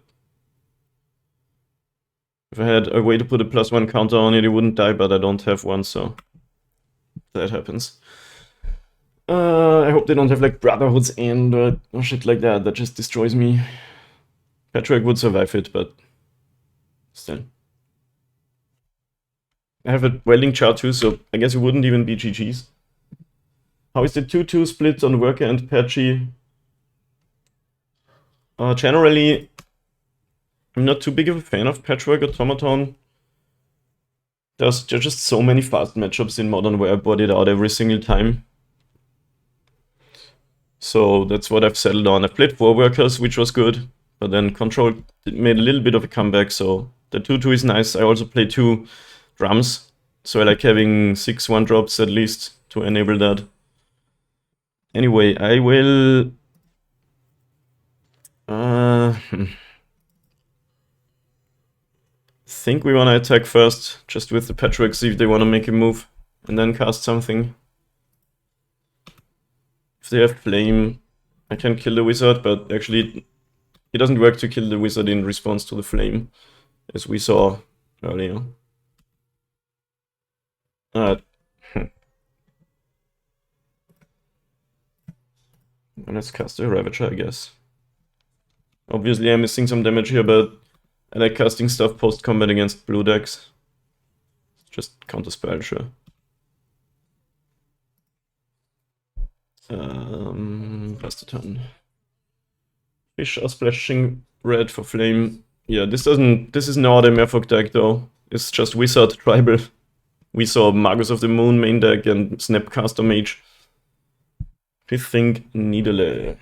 If I had a way to put a +1 counter on it, it wouldn't die, but I don't have one, so that happens. I hope they don't have like Brotherhood's End or shit like that. That just destroys me. Patchwork would survive it, but still. I have a welding chart too, so I guess it wouldn't even be GG's. How is the 2-2 split on Worker and Patchy? Generally, I'm not too big of a fan of Patchwork Automaton. There's just so many fast matchups in Modern where I bought it out every single time. So that's what I've settled on. I played 4 Workers, which was good, but then Control made a little bit of a comeback, so the 2-2 is nice. I also play 2 drums, so I like having 6 1-drops at least to enable that. Anyway, I will... think we want to attack first, just with the Patchwork, see if they want to make a move, and then cast something. If they have Flame, I can kill the Wizard, but actually it doesn't work to kill the Wizard in response to the Flame, as we saw earlier. Let's cast a Ravager, I guess. Obviously I'm missing some damage here, but I like casting stuff post-combat against blue decks. Just counterspell, sure. Pass the turn. Fish are splashing red for flame. Yeah, this is not a Merfolk deck though. It's just Wizard Tribal. We saw Magus of the Moon main deck and Snapcaster Mage. We think Needle.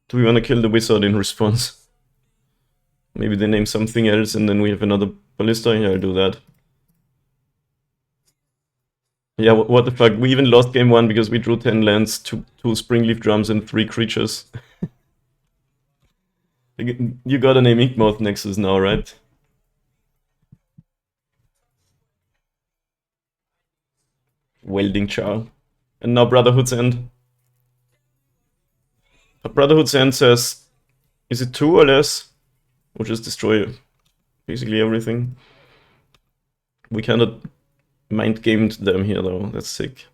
Do we want to kill the Wizard in response? Maybe they name something else and then we have another Ballista. Yeah, I'll do that. Yeah, what the fuck? We even lost game 1 because we drew 10 lands, 2 Springleaf Drums and 3 creatures. You got a name Inkmoth Nexus now, right? Welding Char. And now Brotherhood's End. But Brotherhood's End says, is it 2 or less? Or just destroy basically everything. We cannot mind gamed them here though, that's sick.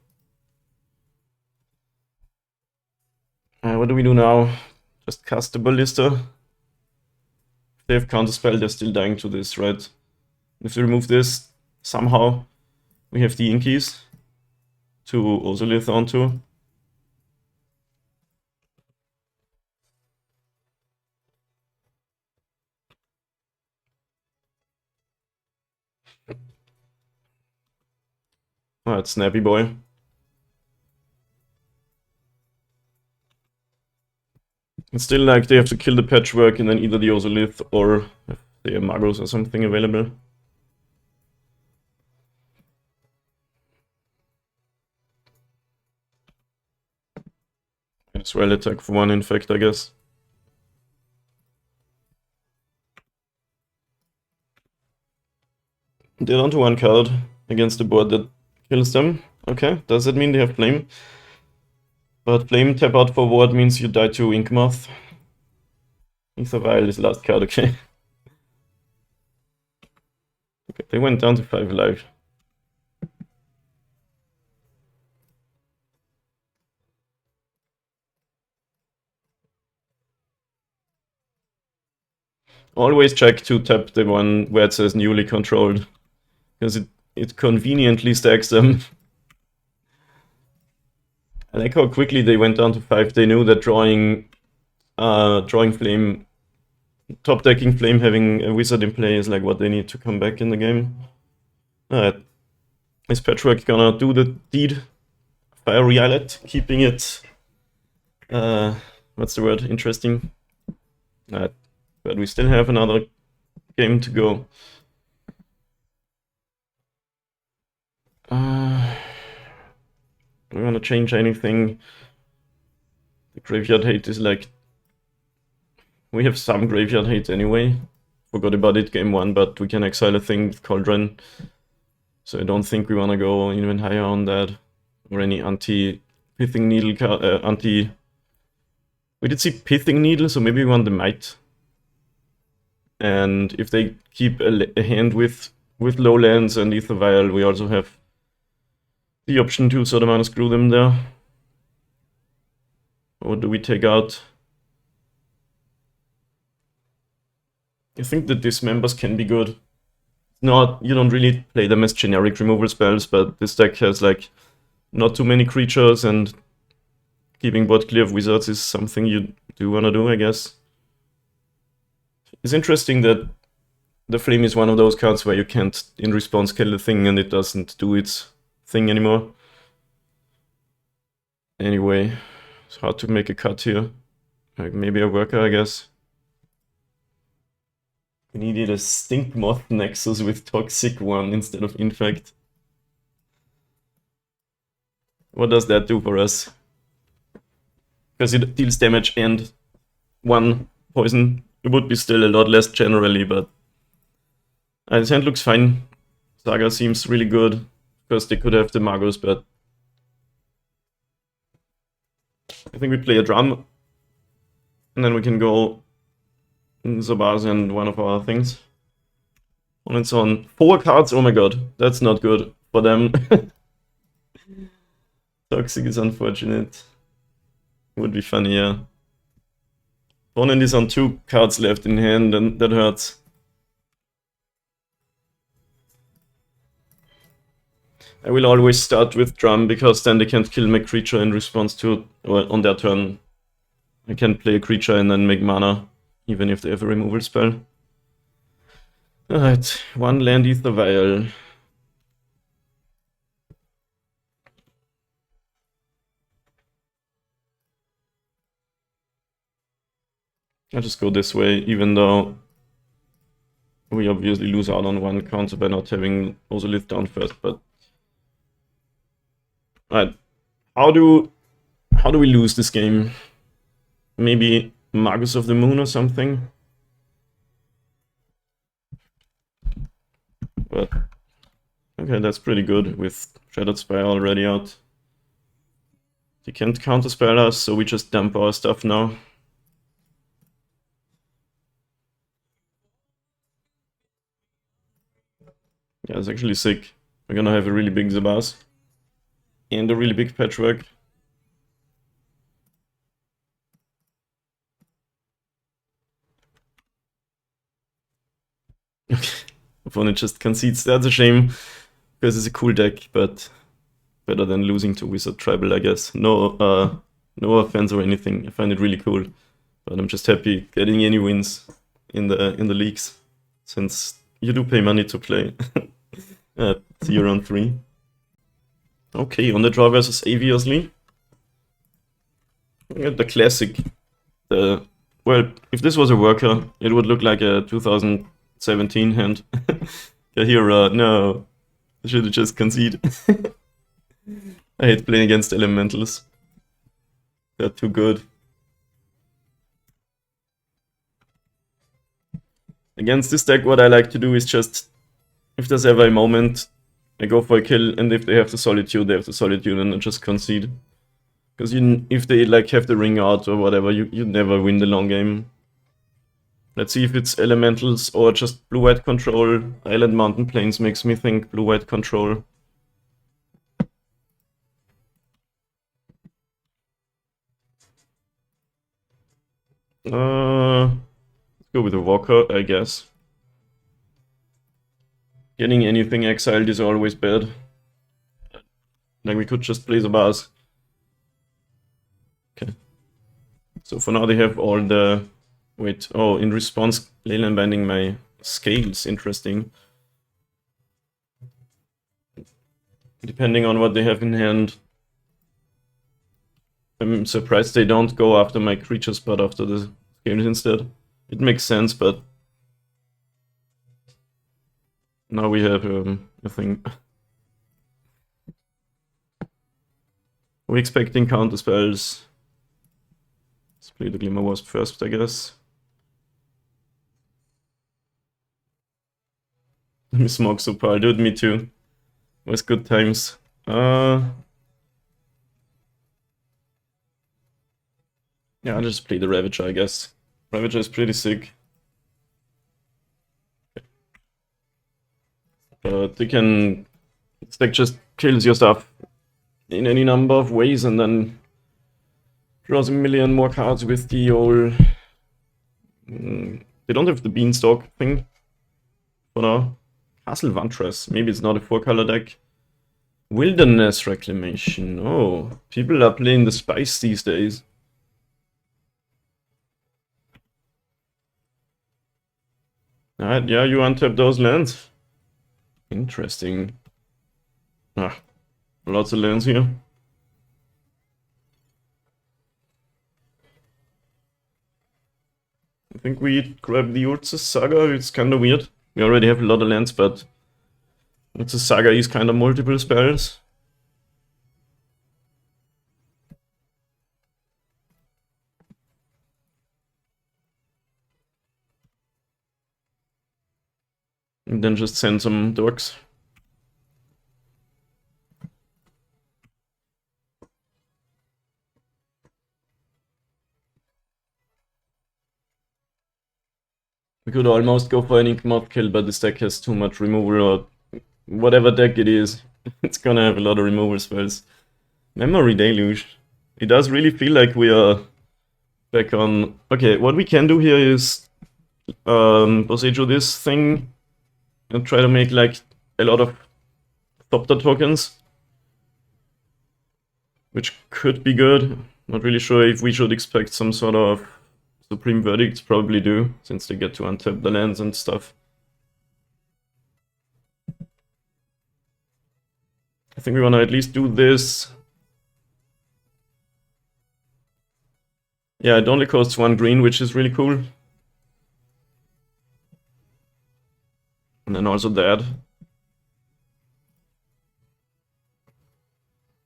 What do we do now? Just cast the Ballista. If they have Counterspell, they're still dying to this, right? If we remove this, somehow we have the Inkies to Ozolith onto. Oh, it's Snappy Boy. It's still like they have to kill the Patchwork and then either the Ozolith or the Magos or something available. As well attack for 1 infect, I guess. They're down to 1 card against the board that kills them. Okay, does that mean they have Flame? But Flame tap out for ward means you die to Inkmoth. Ether Vial is last card, okay. Okay, they went down to 5 life. Always check to tap the one where it says newly controlled, because it conveniently stacks them. I like how quickly they went down to 5. They knew that drawing Flame, top decking Flame, having a Wizard in play is like what they need to come back in the game. Alright. Is Patchwork gonna do the deed? Fiery Islet, keeping it, what's the word, interesting. Alright. But we still have another game to go. Do we want to change anything? The Graveyard Hate is like... We have some Graveyard Hate anyway. forgot about it game 1, but we can exile a thing with CAULDRON. So I don't think we want to go even higher on that. Or any anti-Pithing Needle card, We did see Pithing Needle, so maybe we want the Might. And if they keep a hand with low lands and Ether Vial, we also have the option to sort of mana screw them there. What do we take out? I think the Dismembers can be good. You don't really play them as generic removal spells, but this deck has like not too many creatures, and keeping board clear of wizards is something you do want to do, I guess. It's interesting that the Flame is one of those cards where you can't, in response, kill the thing and it doesn't do its thing anymore. Anyway, it's hard to make a cut here. Like maybe a worker, I guess. We needed a Stink Moth Nexus with Toxic 1 instead of Infect. What does that do for us? Because it deals damage and 1 poison. It would be still a lot less generally, but his hand looks fine. Saga seems really good, because they could have the Magus, but I think we play a drum, and then we can go Zabaz and one of our things. And it's on 4 cards. Oh my god, that's not good for them. Toxic is unfortunate. Would be funny, yeah. Opponent is on 2 cards left in hand, and that hurts. I will always start with drum, because then they can't kill my creature in response to, or on their turn. I can play a creature and then make mana, even if they have a removal spell. Alright, 1 land Ether Vial. I'll just go this way, even though we obviously lose out on 1 counter by not having Ozolith down first, but... Alright, how do we lose this game? Maybe Magus of the Moon or something? But okay, that's pretty good with Shattered Spire already out. They can't counterspell us, so we just dump our stuff now. Yeah, it's actually sick. We're gonna have a really big Zabaz. And a really big Patchwork. Okay, opponent just concedes. That's a shame, because it's a cool deck, but better than losing to Wizard Tribal, I guess. No offense or anything. I find it really cool, but I'm just happy getting any wins in the leagues, since you do pay money to play. 0 on 3. Okay, on the draw versus Aviously. The classic. Well, if this was a worker, it would look like a 2017 hand. Kahira, no. I should have just conceded. I hate playing against elementals. They're too good. Against this deck, what I like to do is just, if there's ever a moment, I go for a kill, and if they have the Solitude, they have the Solitude, and I just concede. Because if they like have the ring out or whatever, you never win the long game. Let's see if it's elementals or just blue-white control. Island Mountain Plains makes me think blue-white control. Let's go with a Walker, I guess. Getting anything exiled is always bad. Like, we could just play the bars. Okay. So for now they have all the... Wait, oh, in response, Leyland binding my scales, interesting. Depending on what they have in hand. I'm surprised they don't go after my creatures, but after the scales instead. It makes sense, but... Now we have a thing. We're expecting counter spells. Let's play the Glimmer Wasp first, I guess. Miss Moxopal, dude, me too. It was good times. Yeah, I'll just play the Ravager, I guess. Ravager is pretty sick. But they can... This deck just kills your stuff in any number of ways and then draws a million more cards with the old... They don't have the Beanstalk thing for now. Castle Vantress, maybe it's not a 4-color deck. Wilderness Reclamation, oh, people are playing the spice these days. Alright, yeah, you untap those lands. Interesting. Ah, lots of lands here. I think we grab the Urza Saga, it's kinda weird. We already have a lot of lands, but Urza Saga is kinda multiple spells. And then just send some dorks. We could almost go for an Ink Moth kill, but this deck has too much removal, or whatever deck it is. It's gonna have a lot of removal spells. Memory Deluge. It does really feel like we are back on... Okay, what we can do here is Boseiju this thing and try to make like a lot of Thopter tokens, which could be good. Not really sure if we should expect some sort of Supreme Verdicts, probably do, since they get to untap the lands and stuff. I think we wanna at least do this. Yeah, it only costs 1 green, which is really cool. And then also that.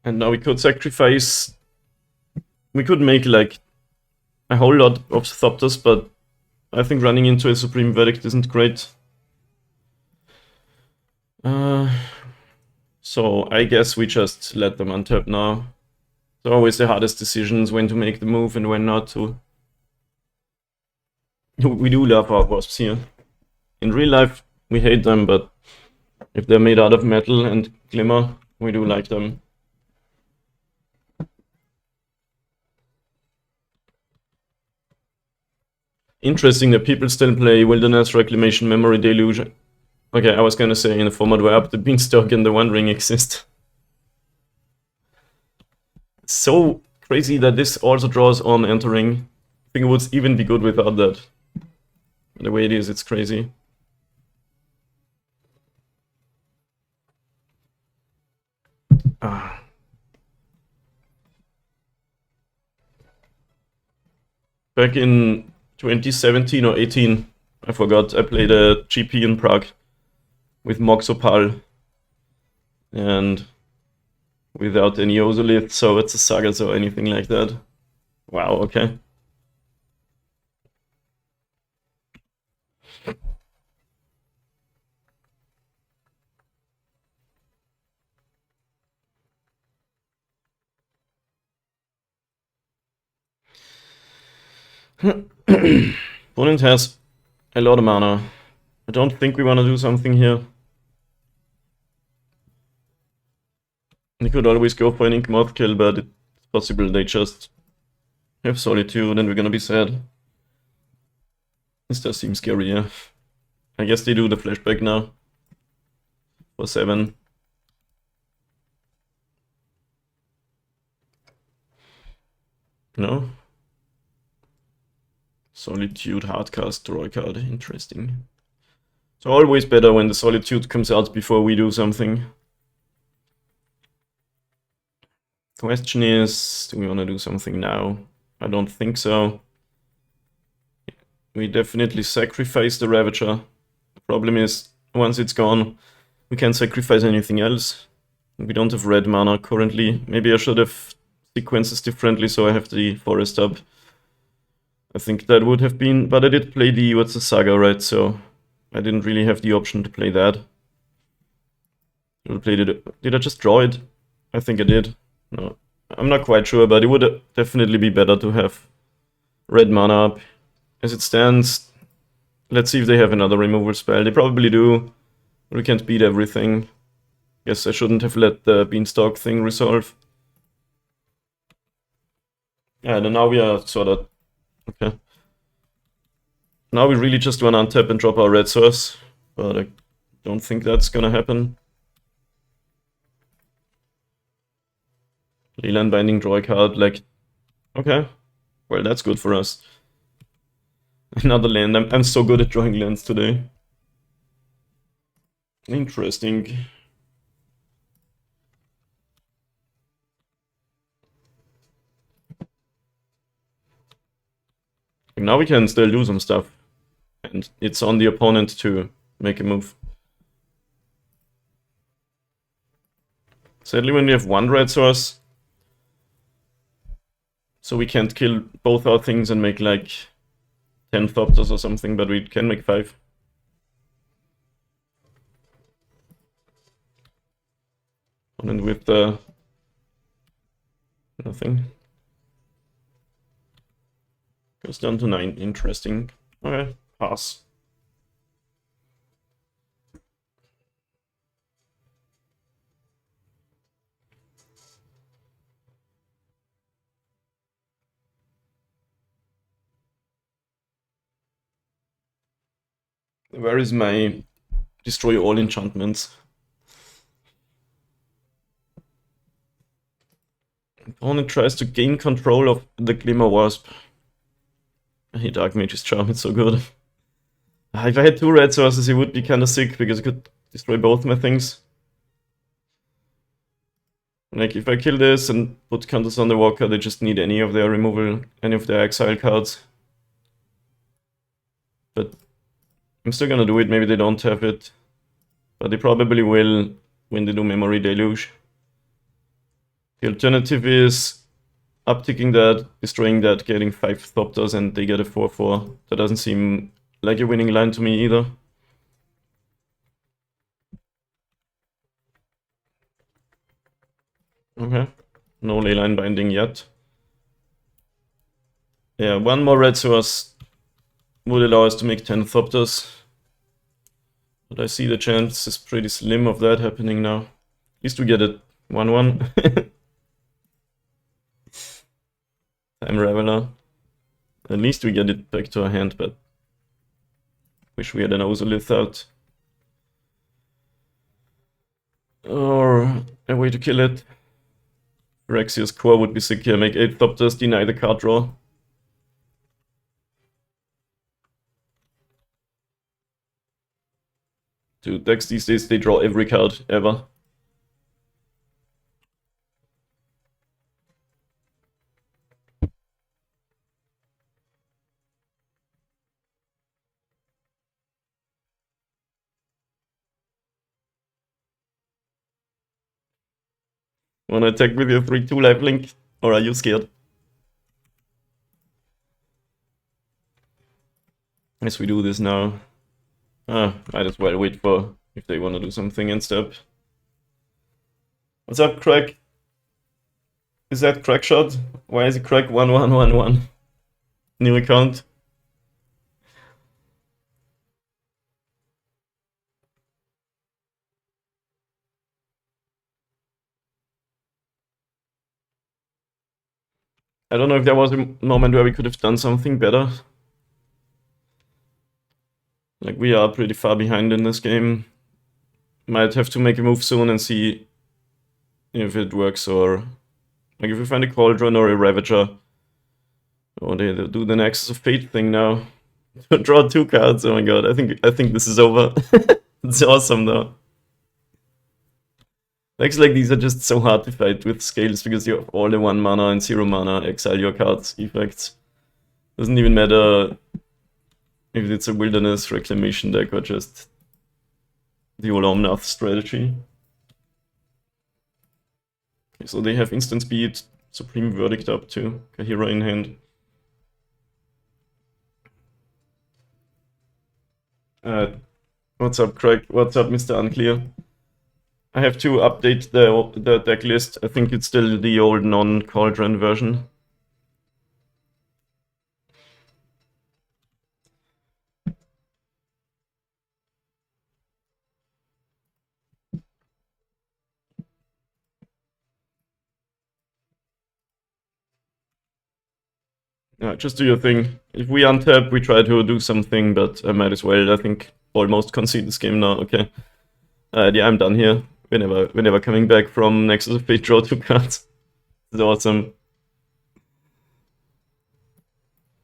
And now we could sacrifice... We could make like a whole lot of Thopters, but I think running into a Supreme Verdict isn't great. So I guess we just let them untap now. It's always the hardest decisions, when to make the move and when not to. We do love our wasps here. In real life, we hate them, but if they're made out of metal and glimmer, we do like them. Interesting that people still play Wilderness Reclamation, Memory Deluge. Okay, I was gonna say in a format where up the Beanstalk and the One Ring exist. So crazy that this also draws on entering. I think it would even be good without that. The way it is, it's crazy. Ah. Back in 2017 or 18, I forgot, I played a GP in Prague with Moxopal and without any Ozolith, so it's a Sagas or anything like that. Wow, okay. Opponent has a lot of mana. I don't think we want to do something here. We could always go for an Ink Moth kill, but it's possible they just have Solitude and we're gonna be sad. This does seem scary, yeah. I guess they do the flashback now. For 7. No? Solitude, hardcast, draw a card. Interesting. It's always better when the Solitude comes out before we do something. Question is, do we want to do something now? I don't think so. We definitely sacrifice the Ravager. The problem is, once it's gone, we can't sacrifice anything else. We don't have red mana currently. Maybe I should have sequences differently so I have the forest up. I think that would have been, but I did play the Urza Saga, right? So I didn't really have the option to play that. Did I just draw it? I think I did. No, I'm not quite sure, but it would definitely be better to have red mana up. As it stands, let's see if they have another removal spell. They probably do. We can't beat everything. Guess I shouldn't have let the Beanstalk thing resolve. Yeah, and now we are sort of... Okay. Now we really just want to untap and drop our red source, but I don't think that's gonna happen. Leyline Binding, draw a card, like... Okay. Well, that's good for us. Another land. I'm so good at drawing lands today. Interesting. Now we can still do some stuff. And it's on the opponent to make a move. Sadly, when we have one red source, so we can't kill both our things and make like 10 Thopters or something, but we can make 5. And with the... nothing. Goes down to 9. Interesting. Okay, pass. Where is my destroy all enchantments? Opponent tries to gain control of the Glimmer Wasp. Hey, Dark Mage's Charm, it's so good. If I had 2 red sources, it would be kinda sick, because I could destroy both my things. Like, if I kill this and put counters on the Walker, they just need any of their removal, any of their exile cards. But I'm still gonna do it, maybe they don't have it. But they probably will when they do Memory Deluge. The alternative is upticking that, destroying that, getting 5 Thopters, and they get a 4/4. That doesn't seem like a winning line to me either. Okay, no Leyline Binding yet. Yeah, one more red source would allow us to make 10 Thopters. But I see the chance is pretty slim of that happening now. At least we get it 1/1. Time Raveler. At least we get it back to our hand, but wish we had an Ozolith out. Or a way to kill it. Phyrexia's Core would be sick here. Make 8 Thopters, deny the card draw. Dude, decks these days, they draw every card ever. Wanna attack with your 3/2 lifelink? Or are you scared? Yes, we do this now. Might as well wait for if they wanna do something and step. What's up, Crack? Is that Crackshot? Why is it Crack 1111? New account? I don't know if there was a moment where we could have done something better. Like, we are pretty far behind in this game. Might have to make a move soon and see if it works, or... like, if we find a CAULDRON or a Ravager. Or they do the Nexus of Fate thing now. Draw 2 cards, oh my god, I think this is over. It's awesome though. Decks like these are just so hard to fight with Scales, because you have all the 1 mana and 0 mana exile your cards effects. Doesn't even matter if it's a Wilderness Reclamation deck or just the old Omnath strategy. Okay, so they have instant speed, Supreme Verdict up to Kahira in hand. What's up, Craig? What's up, Mr. Unclear? I have to update the deck list. I think it's still the old non-Cauldron version. Yeah, just do your thing. If we untap, we try to do something, but I might as well, I think, almost concede this game now. Okay. Yeah, I'm done here. We're never coming back from Nexus of Fate, draw 2 cards. This is awesome.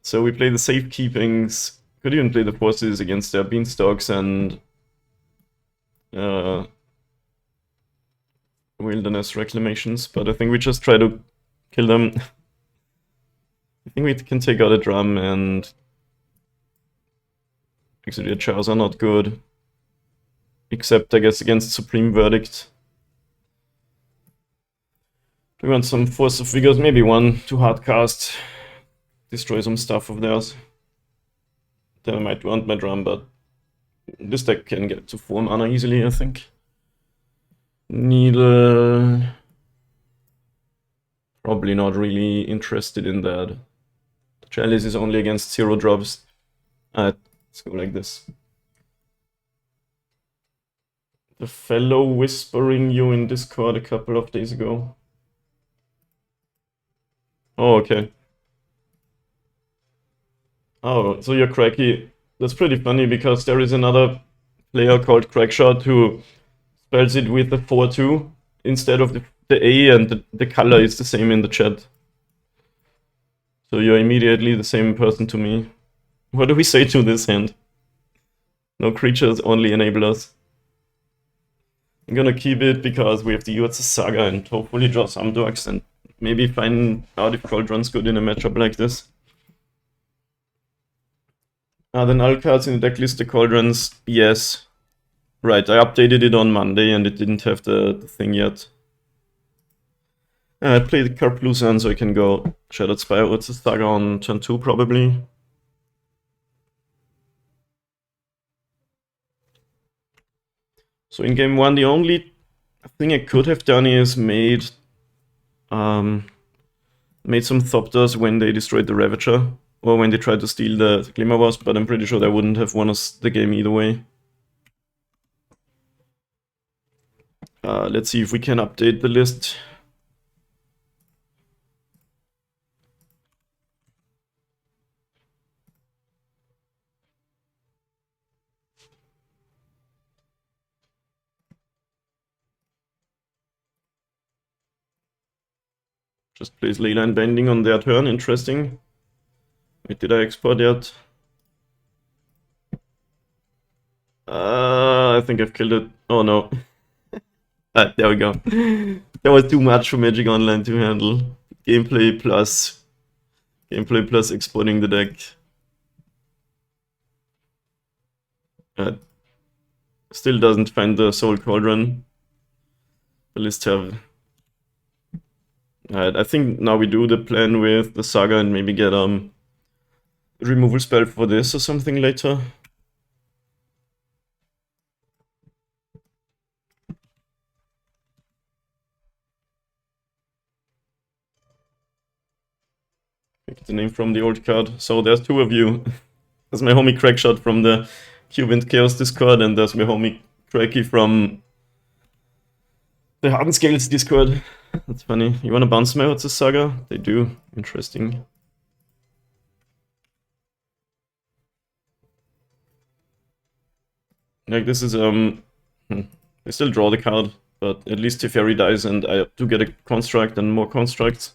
So we play the safekeepings. Could even play the forces against their Beanstalks and wilderness reclamations, but I think we just try to kill them. I think we can take out a drum, and actually the chars are not good. Except, I guess, against Supreme Verdict. We want some Force of Figures, maybe one to hardcast. Destroy some stuff of theirs. Then I might want my drum, but this deck can get to 4 mana easily, I think. Needle... Probably not really interested in that. Chalice is only against 0 drops. Let's go like this. The fellow whispering you in Discord a couple of days ago. Oh, okay. Oh, so you're Cracky. That's pretty funny because there is another player called Crackshot who spells it with the 4-2 instead of the A, and the color is the same in the chat. So you're immediately the same person to me. What do we say to this hand? No creatures, only enablers. I'm gonna keep it because we have the UR Saga and hopefully draw some dorks and maybe find out if Cauldron's good in a matchup like this. The null cards in the deck list, the Cauldrons, yes. Right, I updated it on Monday and it didn't have the thing yet. I played the Karplusan, so I can go Shattered Spire UR Saga on turn 2 probably. So in game 1, the only thing I could have done is made some Thopters when they destroyed the Ravager, or when they tried to steal the Glimmer Wasp, but I'm pretty sure they wouldn't have won us the game either way. Let's see if we can update the list. Just plays Leyline Bending on their turn, interesting. Wait, did I export yet? I think I've killed it. Oh no. There we go. That was too much for Magic Online to handle. Gameplay plus exporting the deck. Still doesn't find the Soul Cauldron. The list have... I think now we do the plan with the Saga and maybe get removal spell for this or something later. Pick the name from the old card. So there's 2 of you. There's my homie Crackshot from the Cuban Chaos Discord, and there's my homie Cracky from the Hardened Scales Discord. That's funny. You wanna bounce my UR Saga? They do. Interesting. Like this is I still draw the card, but at least Teferi dies and I do get a construct and more constructs.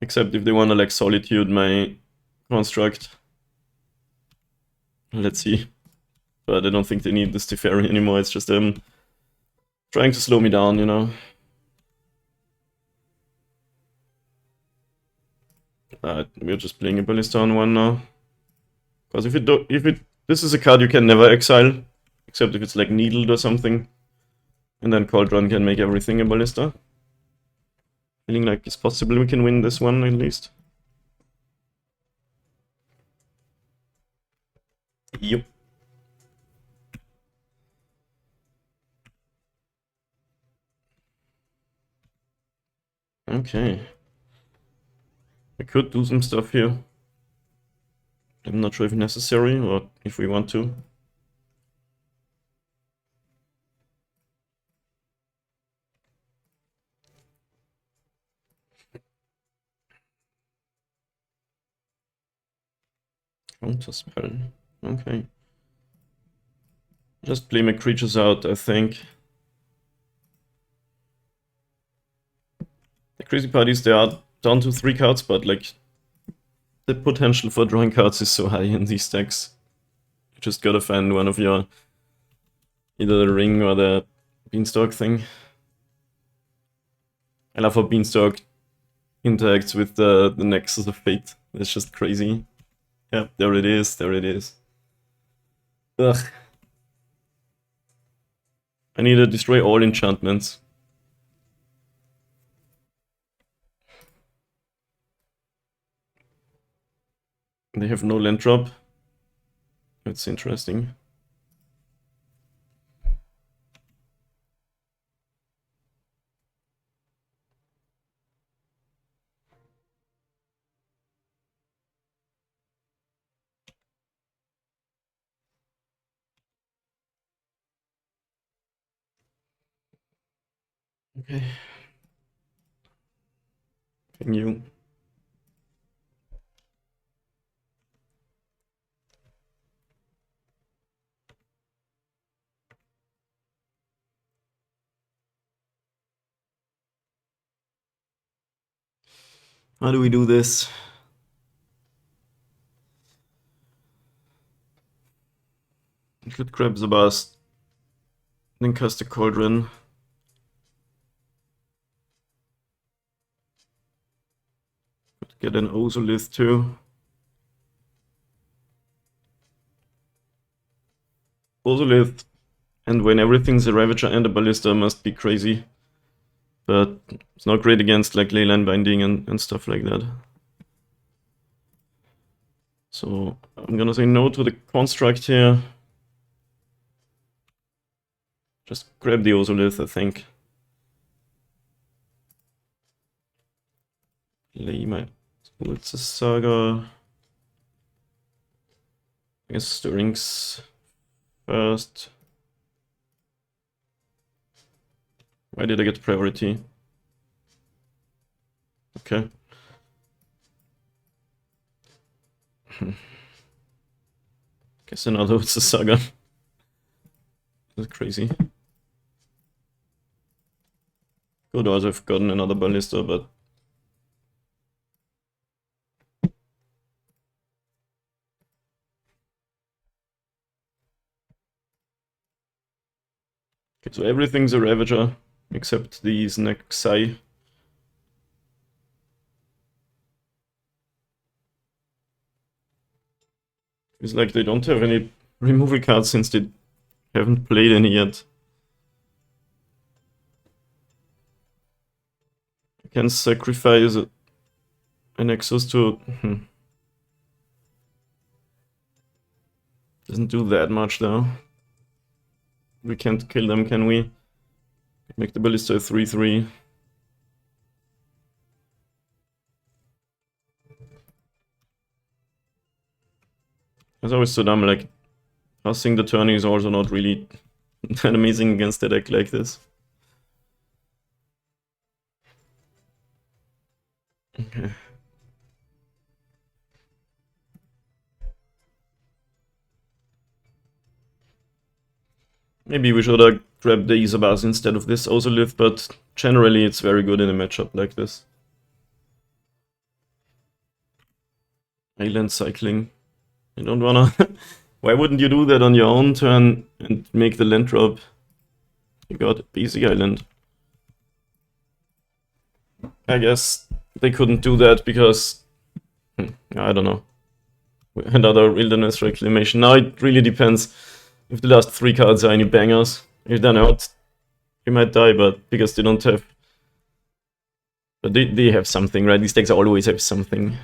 Except if they wanna like Solitude my construct. Let's see. But I don't think they need this Teferi anymore, it's just trying to slow me down, you know. We're just playing a Ballista on 1 now. Because this is a card you can never exile, except if it's like Needled or something. And then Cauldron can make everything a Ballista. Feeling like it's possible we can win this one at least. Yup. Okay. I could do some stuff here. I'm not sure if necessary or if we want to. Counter spell. Okay. Just play my creatures out, I think. The crazy part is they are down to 3 cards, but like the potential for drawing cards is so high in these decks. You just gotta find one of your either the ring or the Beanstalk thing. I love how Beanstalk interacts with the Nexus of Fate. It's just crazy. Yeah, there it is, there it is. Ugh. I need to destroy all enchantments. They have no land drop. That's interesting. Okay. Can you? How do we do this? I could grab the bust, then cast a Cauldron. Could get an Ozolith too. Ozolith, and when everything's a Ravager and a Ballista must be crazy. But it's not great against like Leyline Binding and stuff like that. So I'm gonna say no to the construct here. Just grab the Ozolith, I think. Lay my... It's a Saga. I guess Stirrings first. Why did I get priority? Okay. Guess another it's a Saga. That's crazy. Could also have gotten another Ballista, but... Okay, so everything's a Ravager, except these Nexai. It's like they don't have any removal cards since they haven't played any yet. I can sacrifice an Nexus to... Doesn't do that much though. We can't kill them, can we? Make the Ballista a 3/3. It's always so dumb, like, passing the turn is also not really that amazing against a deck like this. Okay. Maybe we should have grabbed the Isabas instead of this Ozolith, but generally it's very good in a matchup like this. Island cycling. I don't wanna... Why wouldn't you do that on your own turn and make the land drop? You got Basic Island. I guess they couldn't do that because... I don't know. Another Wilderness Reclamation. Now it really depends if the last 3 cards are any bangers. If they're not, we might die, but because they don't have... But they have something, right? These decks always have something.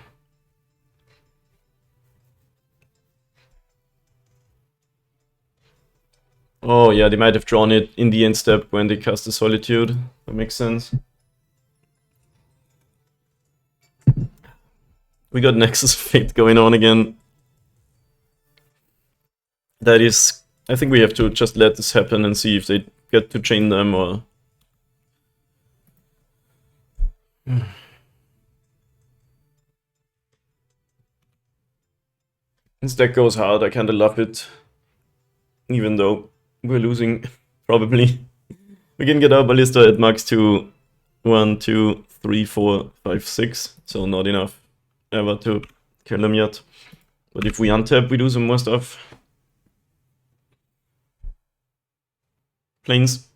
Oh yeah, they might have drawn it in the end step when they cast the Solitude. That makes sense. We got Nexus Fate going on again. That is... I think we have to just let this happen and see if they get to chain them or... This deck goes hard, I kinda love it. Even though we're losing, probably. We can get our Ballista at max to 1, 2, 3, 4, 5, 6. So not enough ever to kill them yet. But if we untap, we do some more stuff. Planes,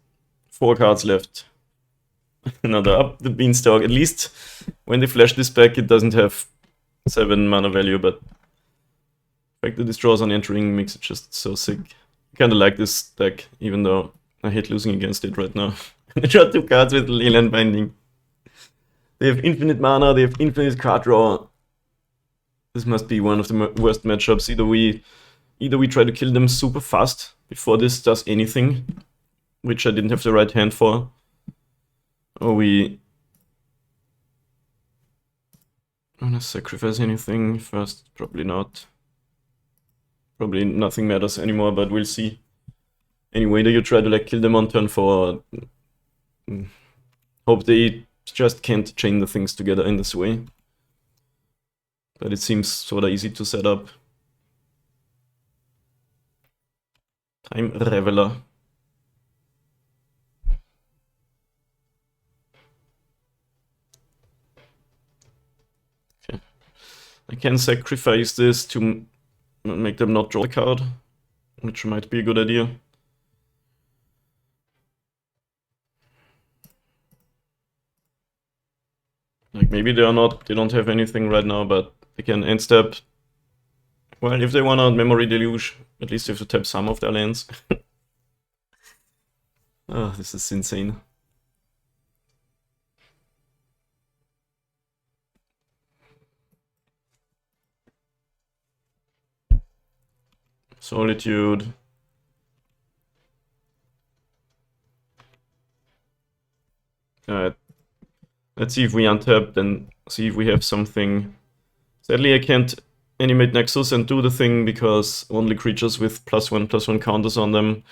4 cards left. Another up the Beanstalk. At least when they flash this back, it doesn't have 7 mana value, but the fact that this draws on entering makes it just so sick. I kinda like this deck, even though I hate losing against it right now. They draw 2 cards with Leyland Binding. They have infinite mana, they have infinite card draw. This must be one of the worst matchups. Either we try to kill them super fast before this does anything, which I didn't have the right hand for, or we wanna sacrifice anything first. Probably not. Probably nothing matters anymore, but we'll see. Anyway, do you try to like kill them on turn 4? Hope they just can't chain the things together in this way. But it seems sorta easy to set up. Time Reveler. Okay. I can sacrifice this to make them not draw a card, which might be a good idea. Like maybe they don't have anything right now, but they can end step. Well, if they wanna Memory Deluge, at least they have to tap some of their lands. Oh, this is insane. Solitude. Alright. Let's see if we untap, then see if we have something. Sadly, I can't animate Nexus and do the thing because only creatures with +1/+1 counters on them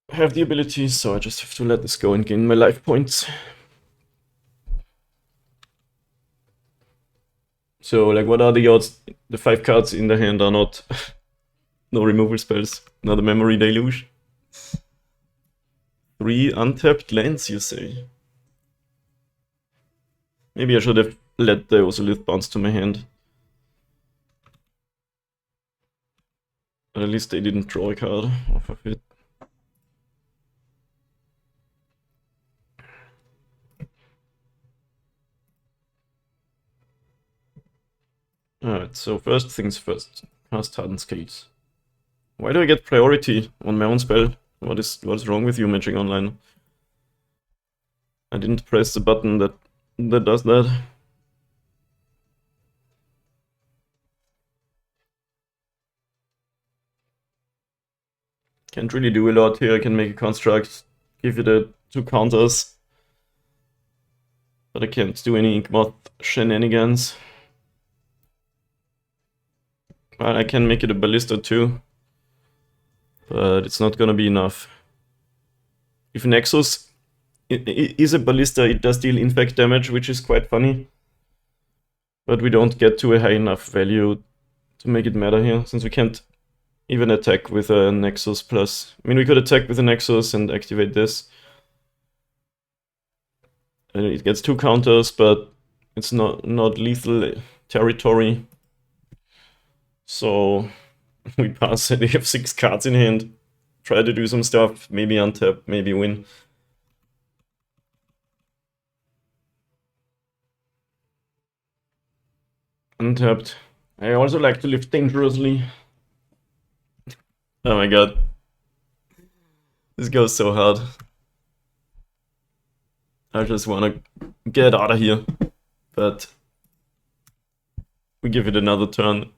have the ability, so I just have to let this go and gain my life points. So, like, what are the odds? The 5 cards in the hand are not... no removal spells, not a Memory Deluge. 3 untapped lands, you say? Maybe I should have let the Osolith bounce to my hand. But at least they didn't draw a card off of it. Alright, so first things first. Cast Hardened Scales. Why do I get priority on my own spell? What is wrong with you, Magic Online? I didn't press the button that does that. Can't really do a lot here. I can make a construct, give it a 2 counters. But I can't do any Inkmoth shenanigans. Well, I can make it a Ballista too. But it's not gonna be enough. If Nexus is a Ballista, it does deal infect damage, which is quite funny. But we don't get to a high enough value to make it matter here, since we can't even attack with a Nexus plus. I mean, we could attack with a Nexus and activate this. And it gets 2 counters, but it's not lethal territory. So we pass and they have 6 cards in hand. Try to do some stuff, maybe untap, maybe win. Untapped. I also like to live dangerously. Oh my god. This goes so hard. I just wanna get out of here. But we give it another turn.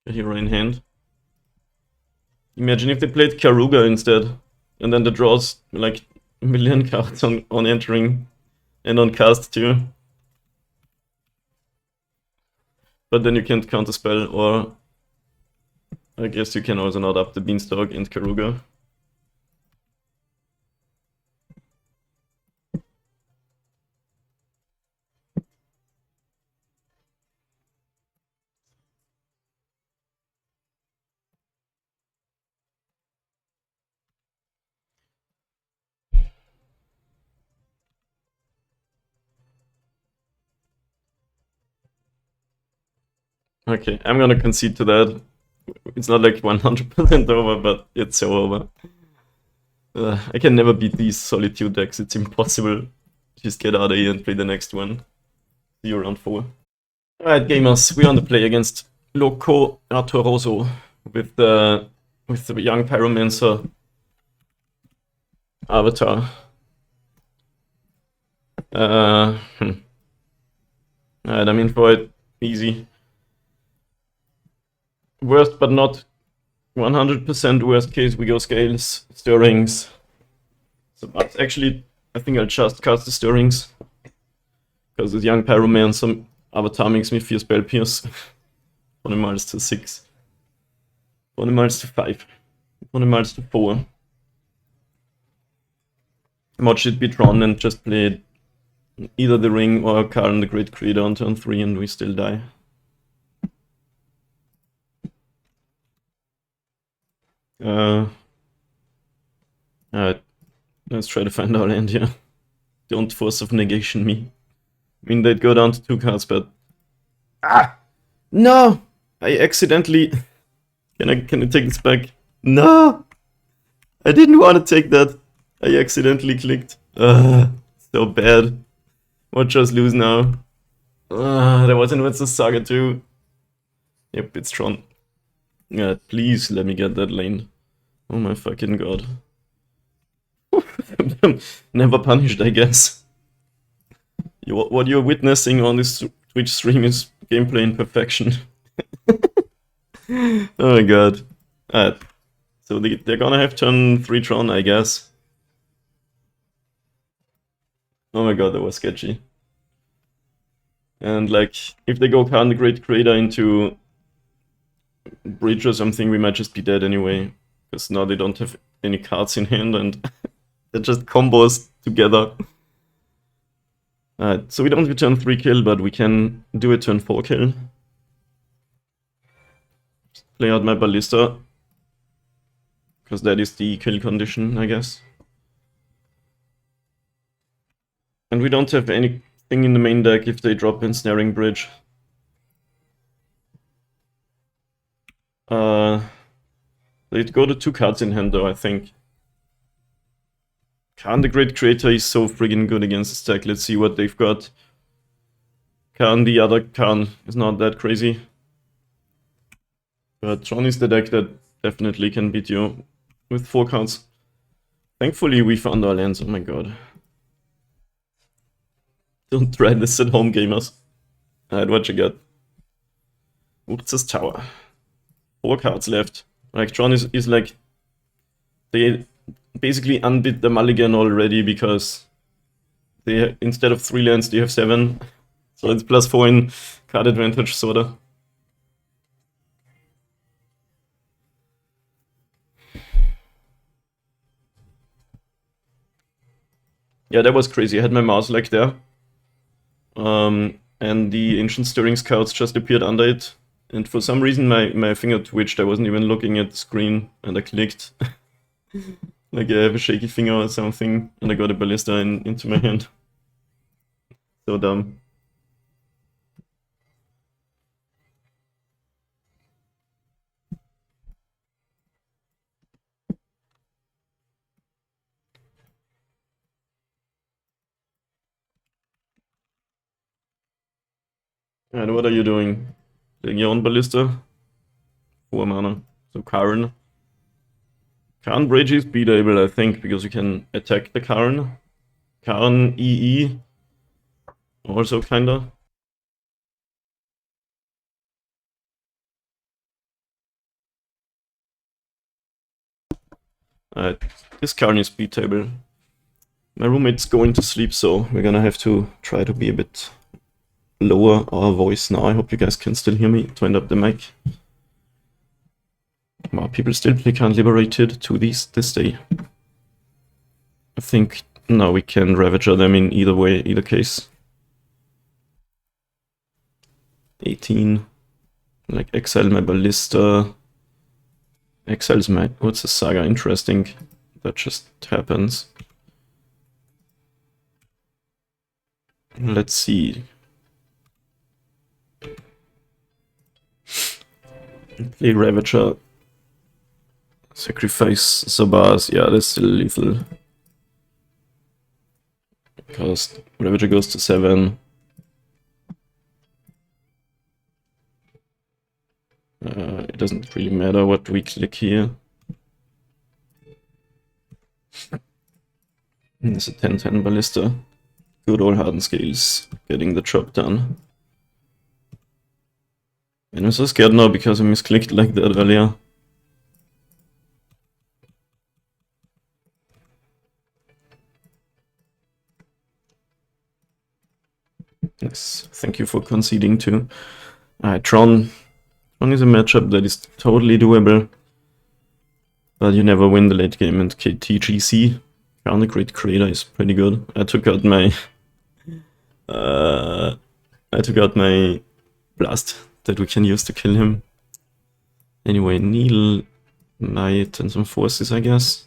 A hero in hand. Imagine if they played Karuga instead, and then the draws like a million cards on entering and on cast too. But then you can't counterspell, or I guess you can also not up the Beanstalk and Karuga. Okay, I'm gonna concede to that. It's not like 100% over, but it's so over. I can never beat these Solitude decks, it's impossible. Just get out of here and play the next one. See you around 4. Alright, gamers, we're on the play against Loco Artoroso with the young Pyromancer avatar. Alright, I'm in for it. Easy. Worst but not 100% worst case, we go Scales, Stirrings. So, but actually, I think I'll just cast the Stirrings. Because this young Pyromancer avatar makes me fear Spell Pierce. Animals to 6. Animals to 5. Animals to 4. Watch it be Tron and just play either the Ring or Karn the Great Creator on turn 3 and we still die. Alright, let's try to find our land here. Don't Force of Negation me. I mean, they'd go down to 2 cards, but... Ah! No! I accidentally... Can I take this back? No! I didn't want to take that. I accidentally clicked. So bad. Watch us lose now. There was Invincible Saga too. Yep, it's Tron. Yeah, please let me get that lane. Oh my fucking god. Never punished, I guess. What you're witnessing on this Twitch stream is gameplay imperfection. Oh my god. Alright. So they're gonna have turn 3 Tron, I guess. Oh my god, that was sketchy. And like, if they go Khan the Great Creator into Bridge or something, we might just be dead anyway. Because now they don't have any cards in hand and they're just combos together. Alright, so we don't return 3 kill, but we can do a turn 4 kill. Just play out my Ballista. Because that is the kill condition, I guess. And we don't have anything in the main deck if they drop Ensnaring Bridge. They'd go to 2 cards in hand though, I think. Khan the Great Creator is so friggin' good against this deck. Let's see what they've got. Khan, the other Khan, is not that crazy. But Tron is the deck that definitely can beat you with 4 cards. Thankfully we found our lands, oh my god. Don't try this at home, gamers. Alright, what you got? Urza's Tower. 4 cards left. Like, Tron is like... They basically undid the mulligan already because... they instead of 3 lands, they have 7. So it's +4 in card advantage, sorta. Yeah, that was crazy. I had my mouse like there. And the Ancient Stirrings cards just appeared under it. And for some reason my finger twitched. I wasn't even looking at the screen and I clicked. Like I have a shaky finger or something and I got a Ballista into my hand. So dumb. And what are you doing? Playing your own Ballista? 4 mana. So Karn. Karn Bridge is beatable, I think, because you can attack the Karn. Karn EE. Also kinda. This card is beatable. My roommate's going to sleep, so we're gonna have to try to be a bit lower our voice now. I hope you guys can still hear me. Turned up the mic. Wow, people still play Can't Liberated to this day. I think now we can Ravager them in either way, either case. 18. Like exile my Ballista. Exiles my... What's the Saga? Interesting. That just happens. Let's see. Play Ravager. Sacrifice Sabas. Yeah, that's still lethal. Because Ravager goes to 7. It doesn't really matter what we click here. There's a 10-10 Ballista. Good old Hardened Scales getting the job done. And I'm so scared now because I misclicked like that earlier. Yes, thank you for conceding too. Tron is a matchup that is totally doable. But you never win the late game, and TGC, Crown the Great Creator, is pretty good. I took out my blast that we can use to kill him. Anyway, Neil, Knight, and some forces, I guess.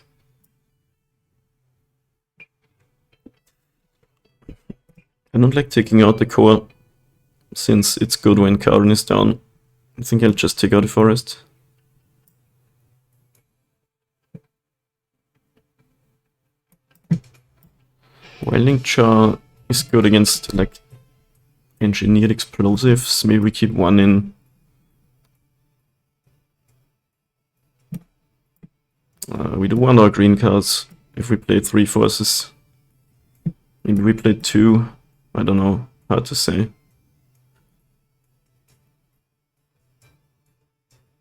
I don't like taking out the core, since it's good when CAULDRON is down. I think I'll just take out the forest. Welding Jar is good against, like, engineered explosives. Maybe we keep one in. We do want our green cards if we play 3 forces. Maybe we play 2. I don't know. Hard to say.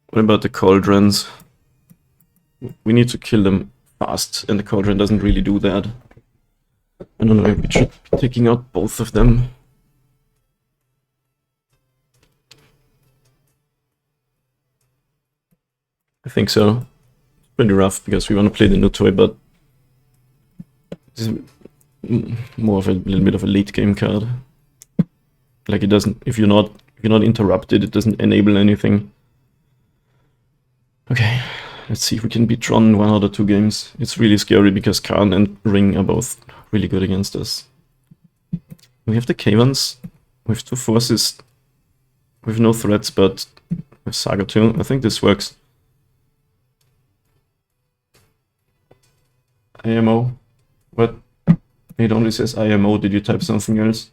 What about the cauldrons? We need to kill them fast, and the cauldron doesn't really do that. I don't know if we should be taking out both of them. I think so. It's pretty rough because we want to play the new toy, but this is more of a little bit of a late game card. Like it doesn't, if you're not interrupted, it doesn't enable anything. Okay, let's see if we can beat Tron in 1 out of 2 games. It's really scary because Karn and Ring are both really good against us. We have the Cavans with 2 forces, with no threats, but with Saga too. I think this works. IMO? What? It only says IMO. Did you type something else?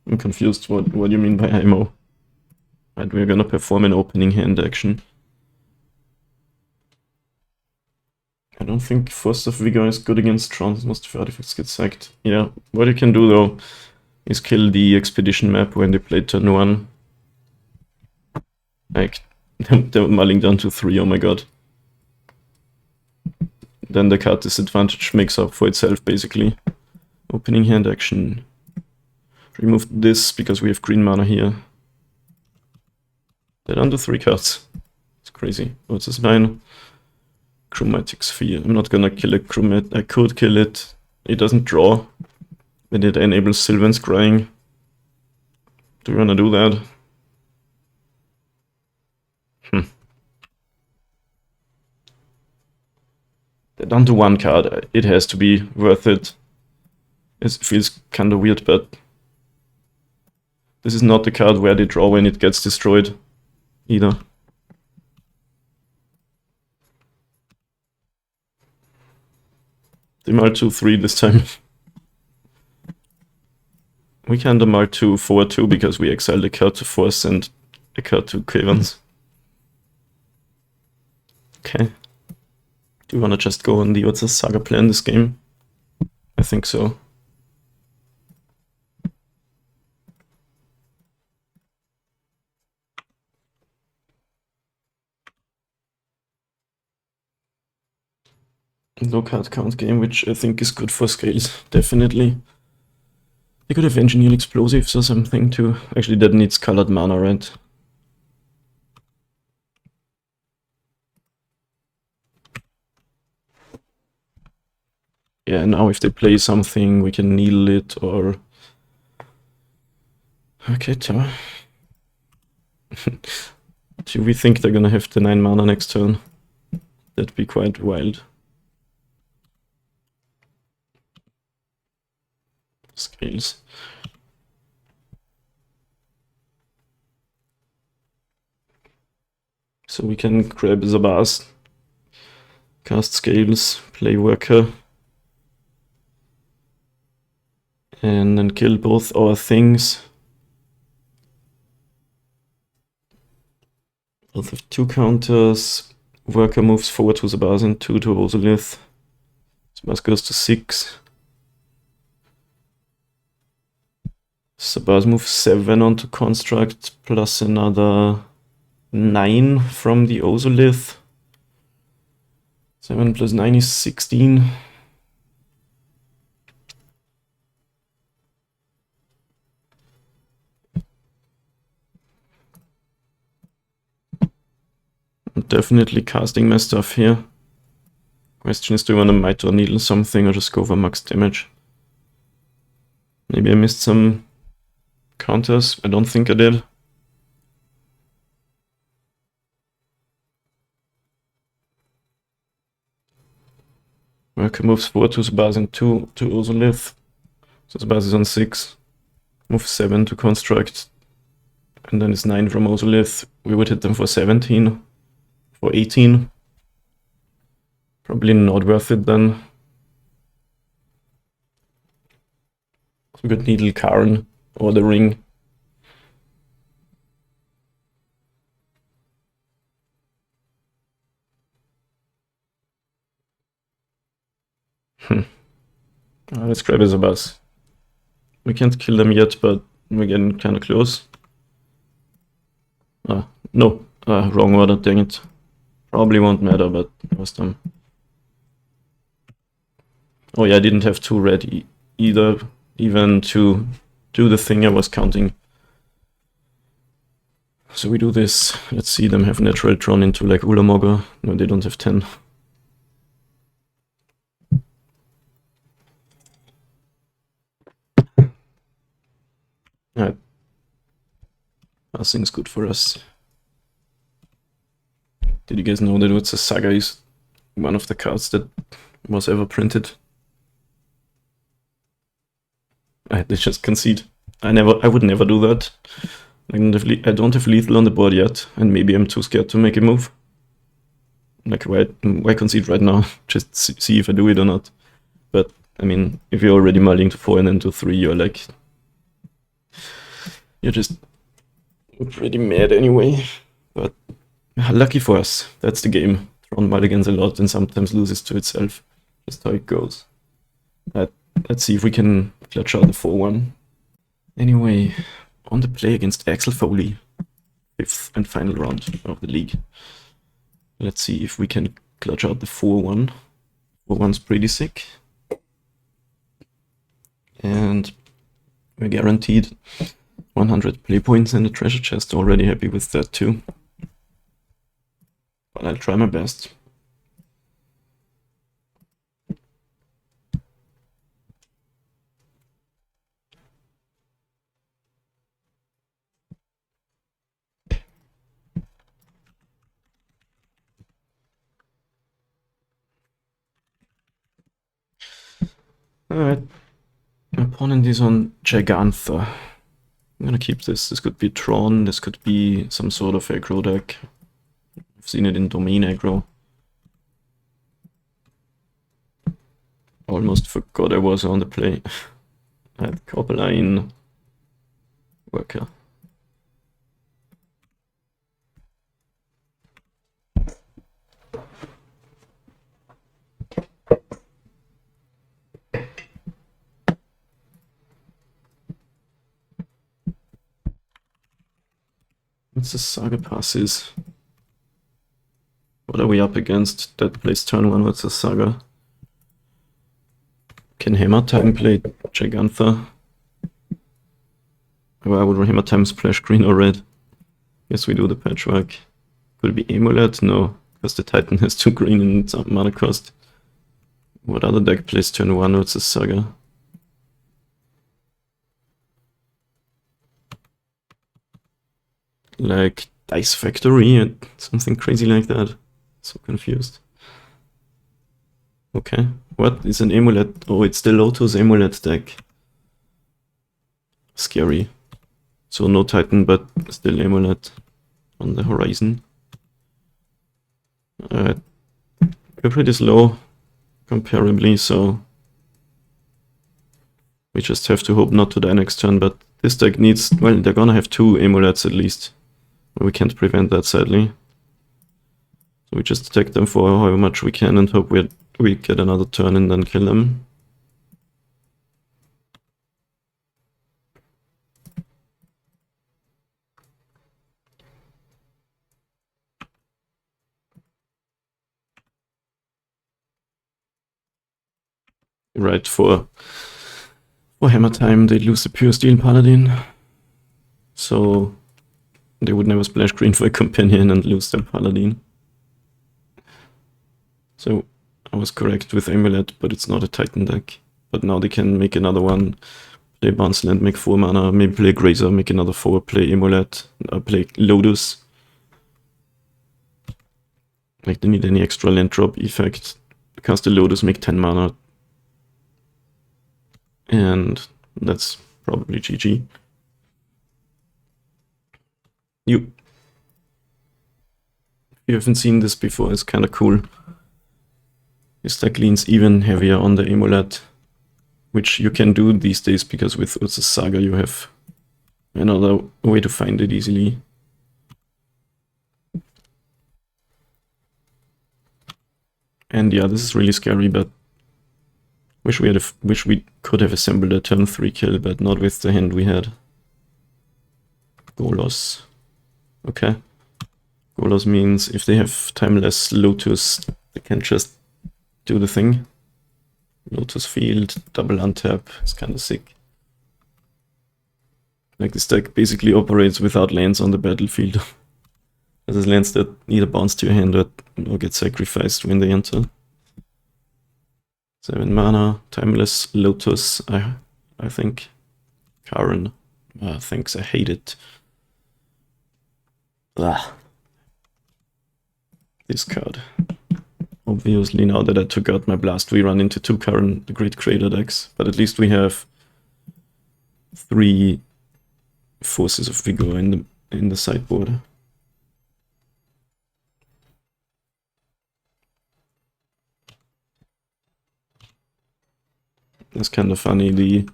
I'm confused. What do you mean by IMO? Right, we're gonna perform an opening hand action. I don't think Force of Vigor is good against Tron. Most of the artifacts get sacked. Yeah, what you can do though is kill the expedition map when they play turn 1. Like, they're mulling down to 3, oh my god. Then the card disadvantage makes up for itself, basically. Opening hand action. Remove this because we have green mana here. They're down to 3 cards. It's crazy. What's this 9? Chromatic Sphere. I'm not gonna kill a chromat. I could kill it. It doesn't draw. But it enables Sylvan Scrying. Do we wanna do that? They're down to 1 card. It has to be worth it. It feels kinda weird, but this is not the card where they draw when it gets destroyed either. They Mull 2-3 this time. We can Mull 2-4-2 because we exiled a card to Force and a card to Cavans. Okay. Do you wanna just go on the what's the Saga plan this game? I think so. low card count game, which I think is good for Scales, definitely. They could have Engineered Explosives or something too. Actually, that needs colored mana, right? Yeah, now if they play something, we can needle it or... Okay, tower. Do we think they're gonna have the 9 mana next turn? That'd be quite wild. Scales. So we can grab Zabaz, cast Scales, play Worker, and then kill both our things. Both have 2 counters. Worker moves forward to Zabaz and 2 to Ozolith. Zabaz goes to 6. Zabaz moves 7 onto Construct, plus another 9 from the Ozolith. 7 plus 9 is 16. I'm definitely casting my stuff here. Question is, do you want to Might or Needle something or just go for max damage? Maybe I missed some counters. I don't think I did. Worker moves 4 to Zabaz and 2 to Ozolith. So Zabaz is on 6. Move 7 to Construct. And then it's 9 from Ozolith. We would hit them for 17. For 18. Probably not worth it then. We could Needle Karn or the Ring. Let's grab a Zabaz. We can't kill them yet, but we're getting kind of close. No, wrong order, dang it. Probably won't matter, but it was dumb. Oh yeah, I didn't have 2 red either, even to do the thing I was counting. So we do this. Let's see them have natural Tron into like Ulamogger. No, they don't have 10. Alright. Passing's good for us. Did you guys know that Utsa Saga is one of the cards that was ever printed? They just concede. I would never do that. I don't have lethal on the board yet, and maybe I'm too scared to make a move. Like, why concede right now? Just see if I do it or not. But, I mean, if you're already mulling to 4 and then to 3, you're like... You're just pretty mad anyway. But lucky for us, that's the game. Tron mulligans a lot and sometimes loses to itself. Just how it goes. Let's see if we can clutch out the 4-1. Anyway, on the play against Axel Foley, 5th and final round of the league. Let's see if we can clutch out the 4-1. 4-1's pretty sick. And we're guaranteed 100 play points in the treasure chest. Already happy with that too. But I'll try my best. Alright. My opponent is on Gigantha. I'm gonna keep this. This could be Tron, this could be some sort of aggro deck. I've seen it in Domain aggro. Almost forgot I was on the play. I had Copperline, Worker. What's the Saga passes? What are we up against? That plays turn 1, what's the Saga? Can Hammer Time play Gigantha? Or I would Hammer Time splash green or red. Yes, we do the patchwork. Could it be Amulet? No, because the Titan has 2 green and some mana cost. What other deck plays turn 1 versus Saga? Like Dice Factory and something crazy like that. So confused. Okay, what is an Amulet? Oh, it's the Lotus Amulet deck. Scary. So no Titan, but still Amulet on the horizon. We're pretty slow, comparably, so we just have to hope not to die next turn, but this deck needs, well, they're gonna have 2 Amulets at least. We can't prevent that, sadly. So we just attack them for however much we can and hope we get another turn and then kill them. Right, for Hammer Time they lose the Pure Steel Paladin. So they would never splash green for a companion and lose their Paladin. So I was correct with Amulet, but it's not a Titan deck. But now they can make another one, play Bounce Land, make 4 mana, maybe play Grazer, make another 4, play Amulet, play Lotus. Like they need any extra land drop effect. Cast the Lotus, make 10 mana. And that's probably GG. If you haven't seen this before, it's kinda cool. This deck leans even heavier on the Amulet, which you can do these days because with Urza's Saga you have another way to find it easily. And yeah, this is really scary, but wish we could have assembled a turn 3 kill, but not with the hand we had. Golos. Okay. Golos means if they have Timeless Lotus, they can just do the thing. Lotus Field, double untap, it's kinda sick. Like this deck basically operates without lands on the battlefield. There's lands that either bounce to your hand or get sacrificed when they enter. 7 mana, Timeless Lotus, I think. Karen. Thanks, I hate it. This card. Obviously, now that I took out my Blast, we run into 2 Karen, the Great Creator decks, but at least we have 3 Forces of Vigor in the sideboard. That's kind of funny, the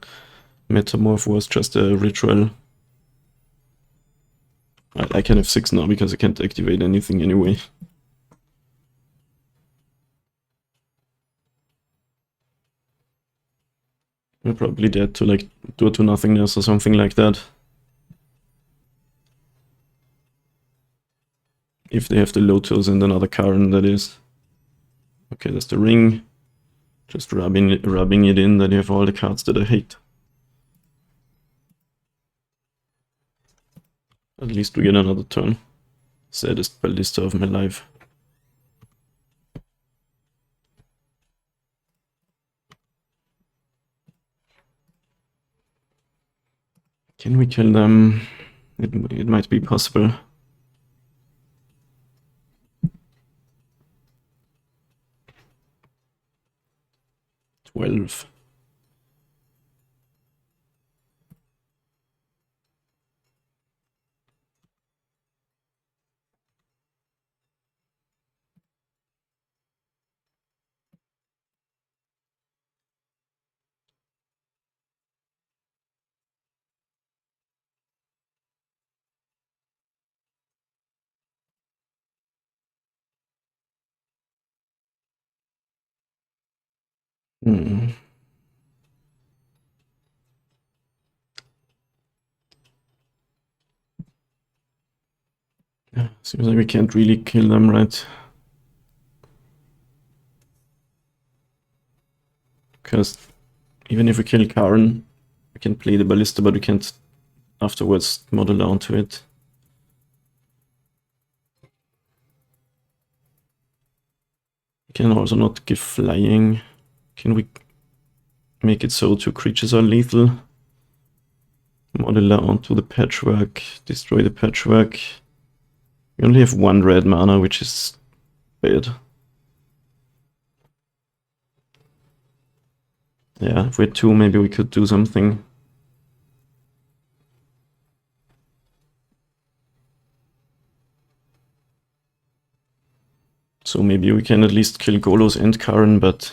Metamorph was just a ritual. I can have 6 now because I can't activate anything anyway. We're probably dead to like do to nothingness or something like that. If they have the Lotus and another Karen, that is. Okay, there's the ring. Just rubbing it in that you have all the cards that I hate. At least we get another turn. Saddest ballista of my life. Can we kill them? It might be possible. 12. Yeah, seems like we can't really kill them, right? Because even if we kill Karen, we can play the Ballista, but we can't afterwards model onto it. We can also not give flying. Can we make it so 2 creatures are lethal? Modeler onto the patchwork, destroy the patchwork. We only have 1 red mana, which is bad. Yeah, if we had 2, maybe we could do something. So maybe we can at least kill Golos and Karen, but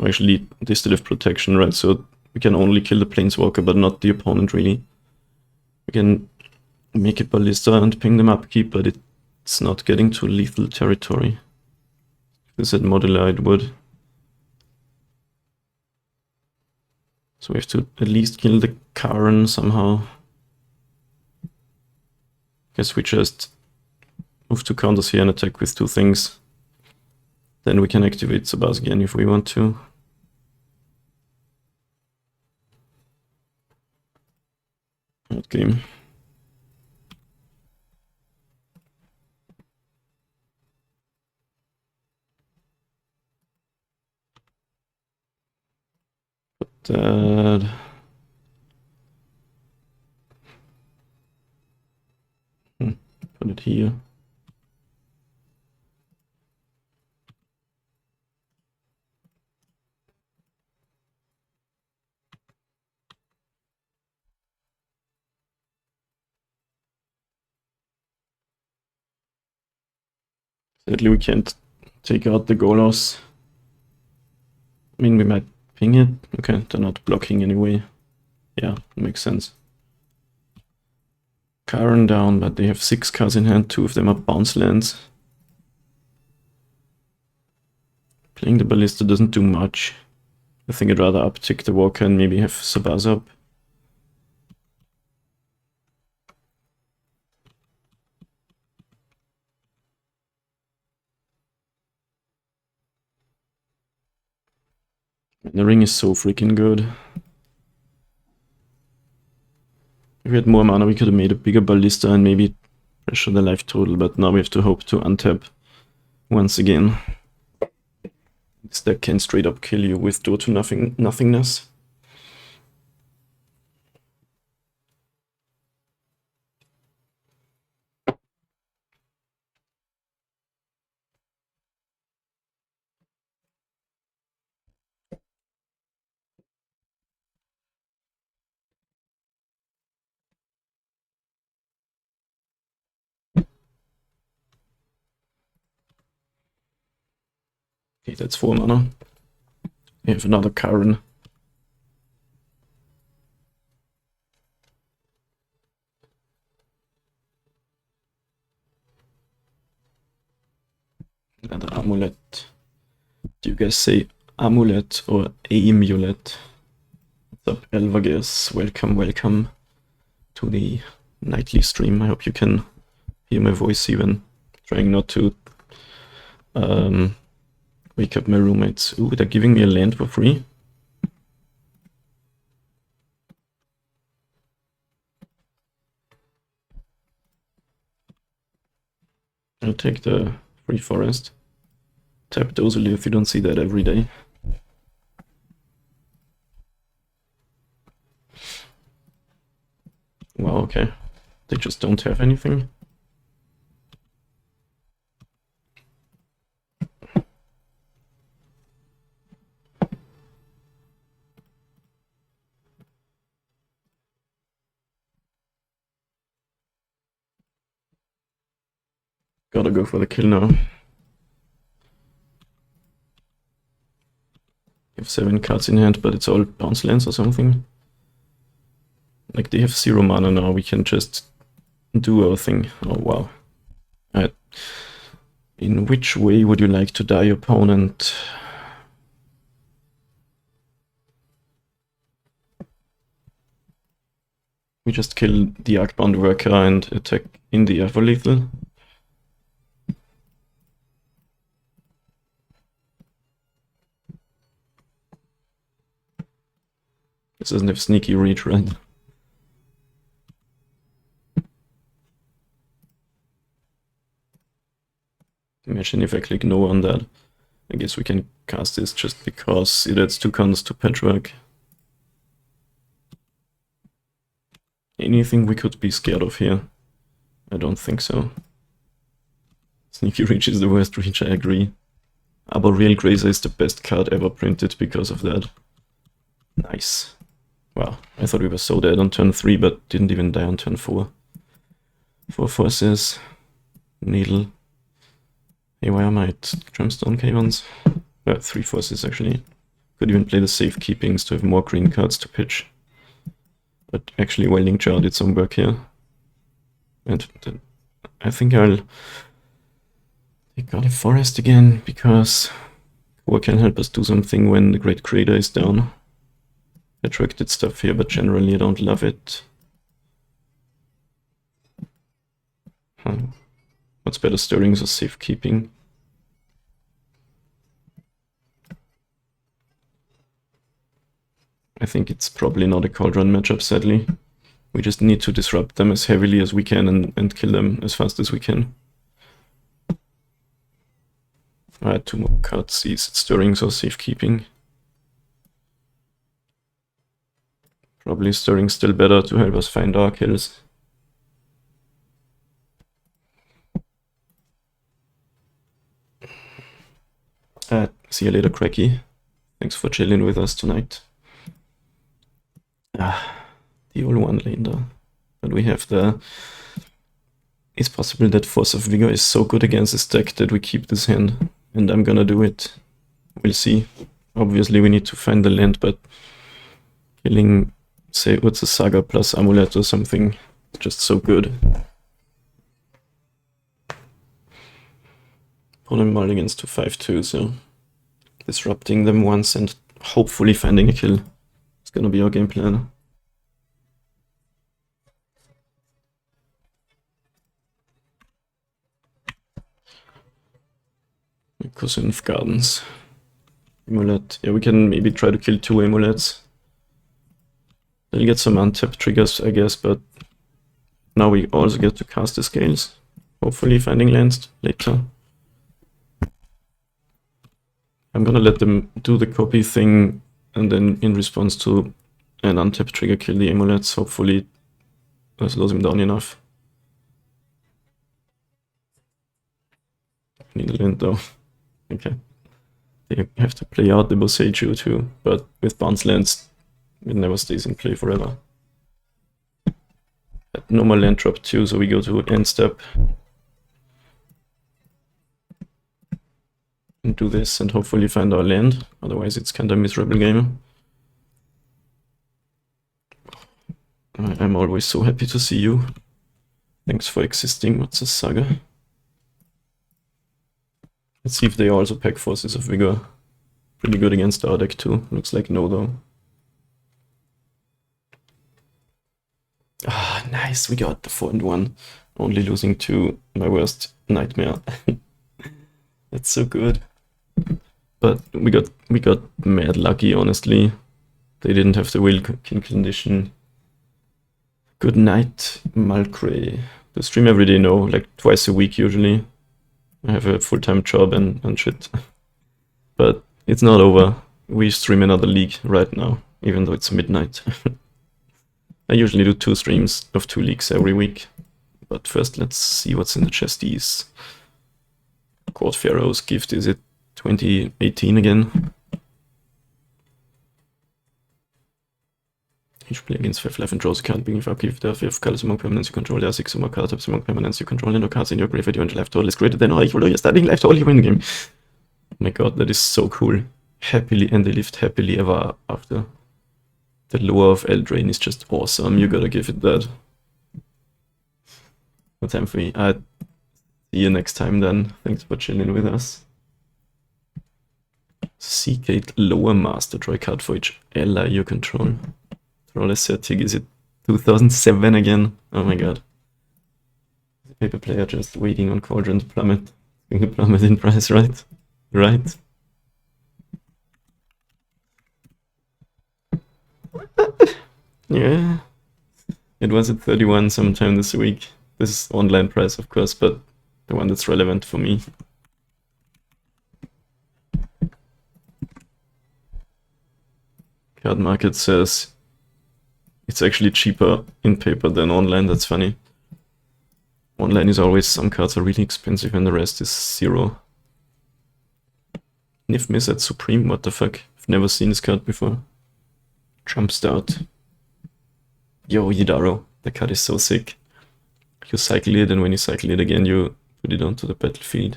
actually they still have protection, right? So we can only kill the Planeswalker, but not the opponent, really. We can make a Ballista and ping them upkeep, but it's not getting to lethal territory. If this had Modular, it would. So we have to at least kill the Karen somehow. Guess we just move to counters here and attack with 2 things. Then we can activate Sabaz again if we want to. Good game. Put it here. Sadly, we can't take out the Golos. I mean, we might ping it. Okay, they're not blocking anyway. Yeah, makes sense. Karen down, but they have 6 cards in hand. 2 of them are bounce lands. Playing the Ballista doesn't do much. I think I'd rather uptick the Walker and maybe have Sabaz up. The ring is so freaking good. If we had more mana, we could have made a bigger Ballista and maybe pressure the life total, but now we have to hope to untap once again. This deck can straight up kill you with door to nothingness. Okay, that's 4 mana. We have another Karen. Another Amulet. Do you guys say Amulet or Amulet? What's up, Elvages? Welcome, welcome to the nightly stream. I hope you can hear my voice even. Trying not to wake up my roommates. Ooh, they're giving me a land for free. I'll take the free forest. Tap dozily if you don't see that every day. Wow, okay. They just don't have anything. Gotta go for the kill now. You have 7 cards in hand, but it's all bounce lands or something. Like, they have 0 mana now, we can just do our thing. Oh wow. Alright. In which way would you like to die, opponent? We just kill the Arcbound Worker and attack in the air for lethal. doesn't have sneaky reach, right? Imagine if I click no on that. I guess we can cast this just because it adds 2 cons to Patchwork. Anything we could be scared of here? I don't think so. Sneaky Reach is the worst reach, I agree. Arboreal Grazer is the best card ever printed because of that. Nice. Wow, I thought we were so dead on turn 3, but didn't even die on turn 4. 4 forces. Needle. Haywire Might. Gemstone Cavons. 3 forces actually. Could even play the safekeepings to have more green cards to pitch. But actually Welding Jar did some work here. And I think I'll take out a forest again, because Core can help us do something when the Great Crater is down. Attracted stuff here, but generally I don't love it. What's better, Stirrings or Safekeeping? I think it's probably not a Cauldron matchup, sadly. We just need to disrupt them as heavily as we can and kill them as fast as we can. Alright, 2 more cards. Is it Stirrings or Safekeeping? Probably Stirring still better to help us find our kills. See you later, Cracky. Thanks for chilling with us tonight. The old one later. But we have the... It's possible that Force of Vigor is so good against this deck that we keep this hand. And I'm gonna do it. We'll see. Obviously we need to find the land, but killing, say, Urza Saga plus Amulet or something, just so good. Put them Mull against 2/5/2, so disrupting them once and hopefully finding a kill. It's gonna be our game plan. Cousin Gardens. Amulet. Yeah, we can maybe try to kill 2 Amulets. They'll get some untapped triggers, I guess, but now we also get to cast the Scales. Hopefully finding lands later. I'm gonna let them do the copy thing, and then in response to an untapped trigger kill the Amulets. Hopefully that slows him down enough. Need a land though. Okay. They have to play out the Boseiju too, but with bounce lands it never stays in play forever. But no more land drop too, so we go to end step. And do this and hopefully find our land, otherwise it's kinda a miserable game. I'm always so happy to see you. Thanks for existing, what's a saga? Let's see if they also pack Forces of Vigor. Pretty good against our deck too. Looks like no though. Ah, nice, we got the 4 and 1. Only losing to my worst nightmare. That's so good. But we got mad lucky, honestly. They didn't have the will condition. Good night, Malcray. To stream every day, no, like twice a week usually. I have a full-time job and shit. But it's not over. We stream another league right now, even though it's midnight. I usually do 2 streams of 2 leagues every week. But first let's see what's in the chesties. Court Pharaoh's gift, is it 2018 again? Each play against 5 life and draws a card, being 5 if there are 5 colors among permanents you control, there are 6 or more card types among permanents you control, and no cards in your graveyard your life total is greater than or equal to your starting life total, you win the game. Oh my god, that is so cool. Happily, and they lived happily ever after. The lore of Eldraine is just awesome, you gotta give it that. What time for me? See you next time then. Thanks for chilling with us. Seagate Lower Master, draw a card for each ally you control. Troll Ascetic, is it 2007 again? Oh my god. The paper player just waiting on Cauldron to plummet. Going to plummet in price, right? Right? Yeah, it was at 31 sometime this week. This is online price, of course, but the one that's relevant for me. Card Market says it's actually cheaper in paper than online. That's funny. Online is always some cards are really expensive and the rest is zero. Nif Miss at Supreme, what the fuck? I've never seen this card before. Jumpstart. Yo, Yidaro. The card is so sick. You cycle it, and when you cycle it again, you put it onto the battlefield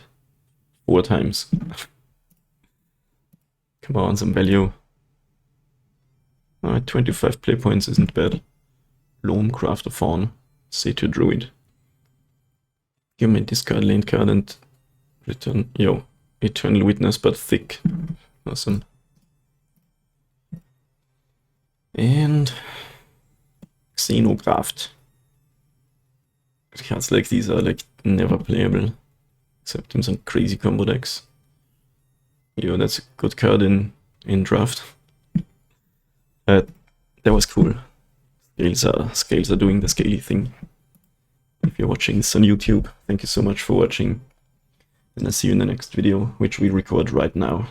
4 times. Come on, some value. Alright, 25 play points isn't bad. Lone Crafter Fawn. Satyr Druid. You may discard land card and return. Yo, Eternal Witness, but thick. Awesome. And Xenographed. Cards like these are like never playable, except in some crazy combo decks. Yo, that's a good card in draft. That was cool. Scales are doing the scaly thing. If you're watching this on YouTube, thank you so much for watching. And I'll see you in the next video, which we record right now.